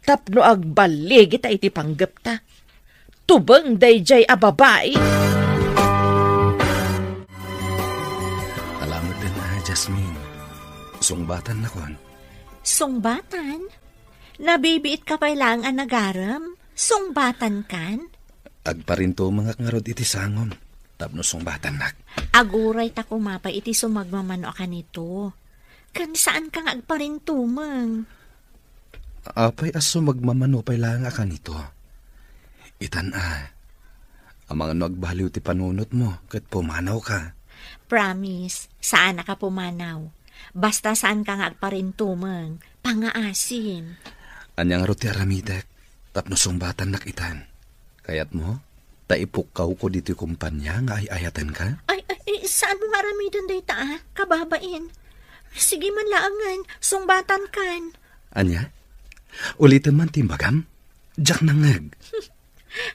tapno agbalig ita iti panggap ta. Tubang day jay ababay. Alamat din na, Jasmine. Sungbatan na kon. Sungbatan? Nabibiit ka pa lang ang nagaram? Sungbatan kan? Agparinto mga ngarod iti sangon. Tapno sungbatan nak. Aguray ta kumapay iti sumagmamano ka nito. Kan saan kang agparinto mang? Apay aso magmamano pay lang ka nito. Itan ang mga nagbaliw ti panunot mo kat pumanaw ka. Promise, saan ka pumanaw? Basta saan ka agparintumang, pangaasin. Anyang roti aramidek, tapno sumbatan nakitan. Kayat mo, taipukaw ko dito kumpanya nga ay ayatan ka? Ay, saan mo aramidan day ta, kababain? Sige man laangan, sungbatan kan. Anya? Ulitin man timbagam? Diyak nangag.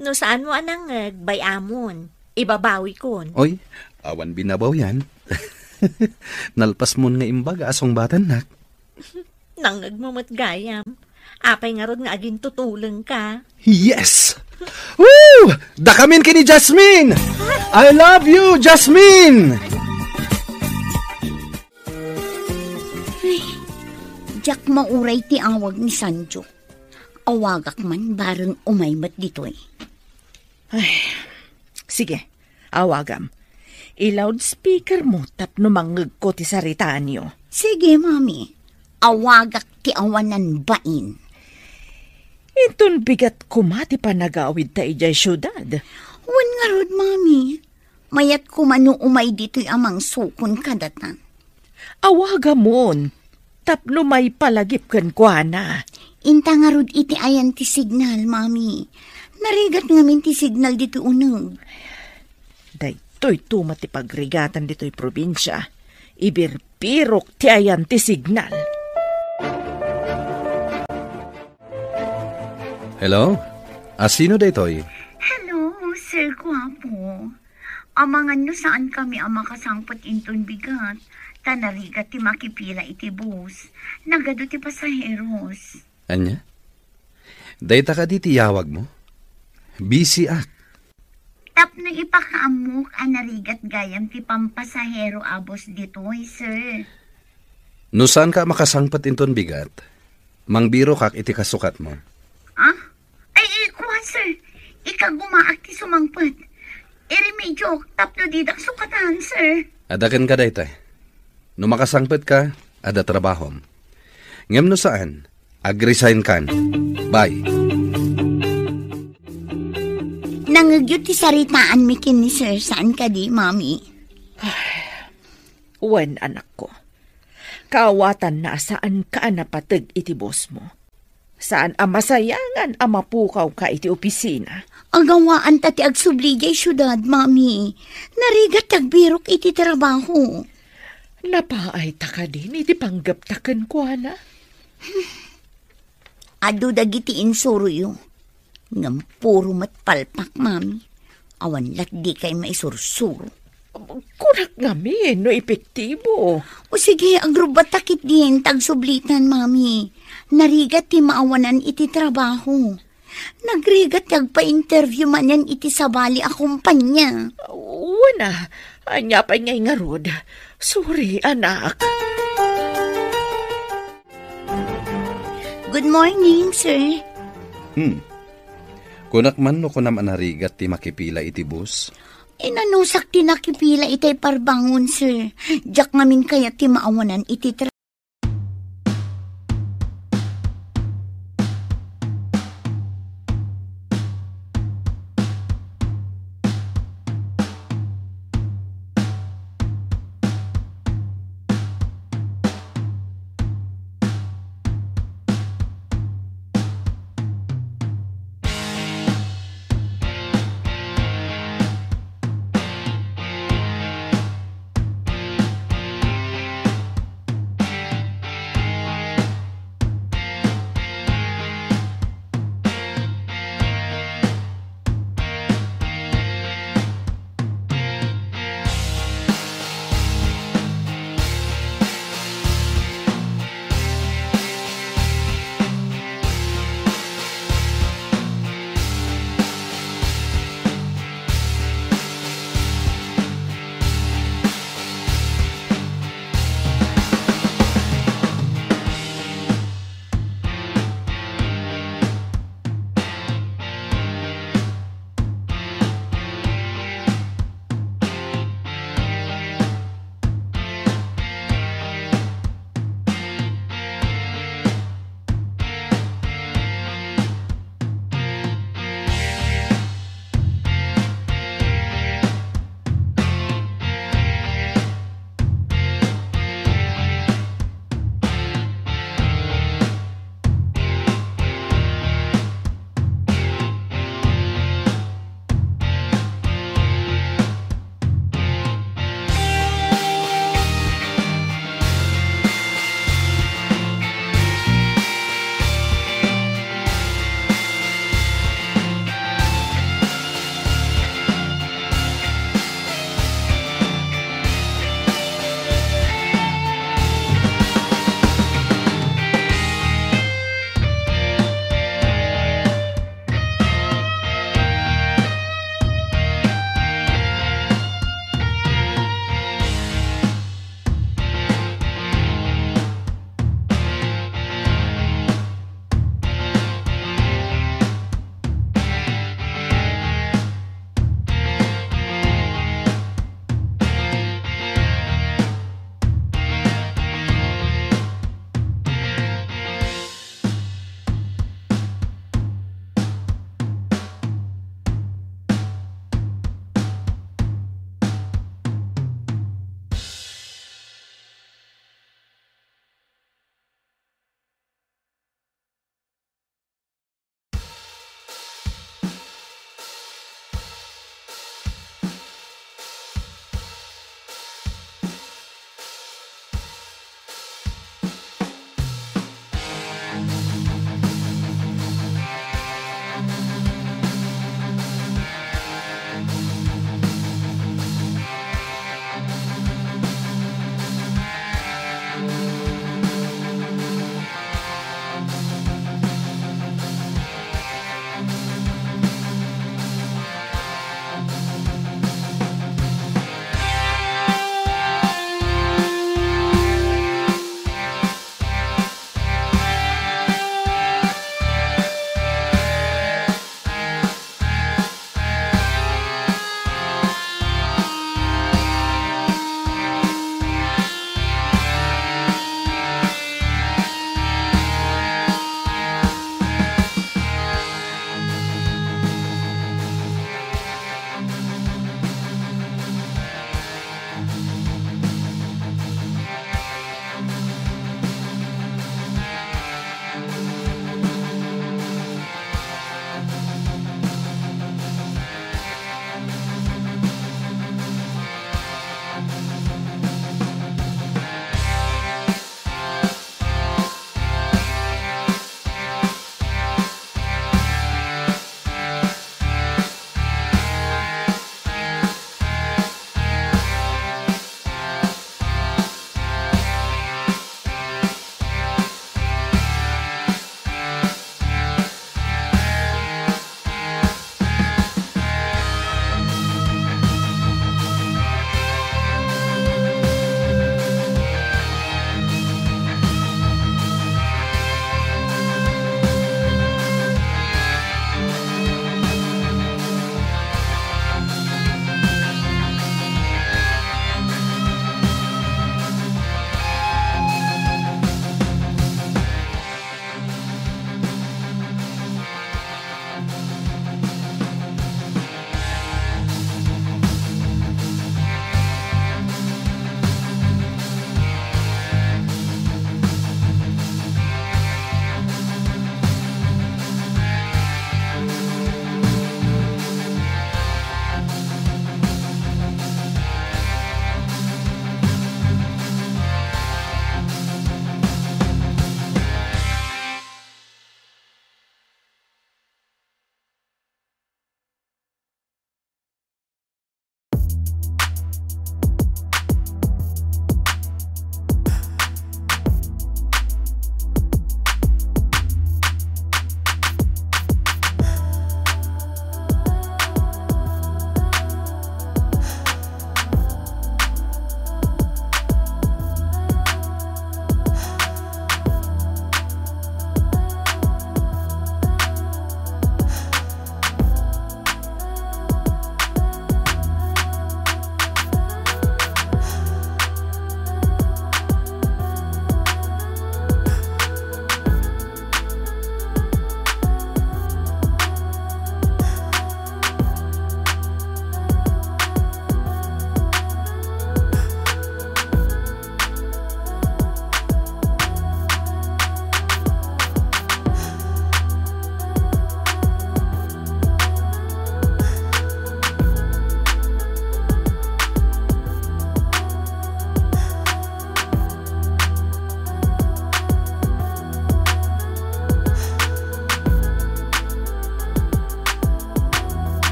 No saan mo anangag, bayamon. Ibabawi kon. Oy, awan binabaw yan. Nalpas mo nga imbaga asong batan nak. Nangag mo matgayam. Apay nga rod nga aging tutulong ka. Yes! Woo! Dakamin kini Jasmine! I love you, Jasmine! Diyak mauray ti awag ni Sanjo. Awagak man bareng umaymat ditoy. Ay, sige, awagam. I-loudspeaker mo tapno mangag ko ti sarita niyo. Sige, mami. Awagak ti awanan bain. Itun bigat kumati pa nagawid ta ijay syudad. Wan nga rod, mami. Mayat kumano umay dito'y amang sukon kadatan. Awagam mon, tapno may palagip kan kwa na. Inta nga rod iti ayan ti signal, mami. Narigat ngamin ti signal dito unag. Daytoy tumati pagrigatan dito'y probinsya. Ibirpirok ti ayan ti signal. Hello? Sino daytoy? Hello, Sir Guapo. Amangan no saan kami ang makasangpot inton bigat. Tanarigat ti makipila iti bus. Nagado ti pasaheros. Anya? Dayta ka di tiyawag mo? Busy ak. Tapno ipakaamok ang narigat gayam ti pampasahero abos ditoy, sir. No saan ka makasangpat inton bigat? Mangbiro kak iti kasukat mo. Ah? Ay, kuha, sir. Ikagumaak ti sumangpot. Iremedyo, tapno didak sukatan, sir. Adakan ka dayta. No makasangpat ka, ada trabahom. Ngem no saan, ag-resign kan. Bye. Nangagyot ti saritaan mi kin ni sir, saan ka di, mami? Wen, anak ko. Kaawatan na saan ka napatag iti boss mo. Saan amasayangan amapukaw ka iti opisina. Agawaan tati agsubligay syudad, mami. Narigat tagbirok iti trabaho. Napaay ta ka din iti panggap taken ko na. Ado dagiti insuruyo. Ngam puro matpalpak, mami. Awan lat di kay maisursuro. Kurak ngami, no epektibo. O sige, agrubatakit din, tagsublitan, mami. Narigat ti maawanan iti trabaho. Nagrigat pa-interview man yan iti sabali a kumpanya. Wana, anya pa ngay nga rod. Sorry, anak. Good morning, sir. Kunak man no kunam anarigat ti makipila iti bus. Inanusak ti nakipila itay parbangon, sir. Diyak ngamin kaya ti maawanan iti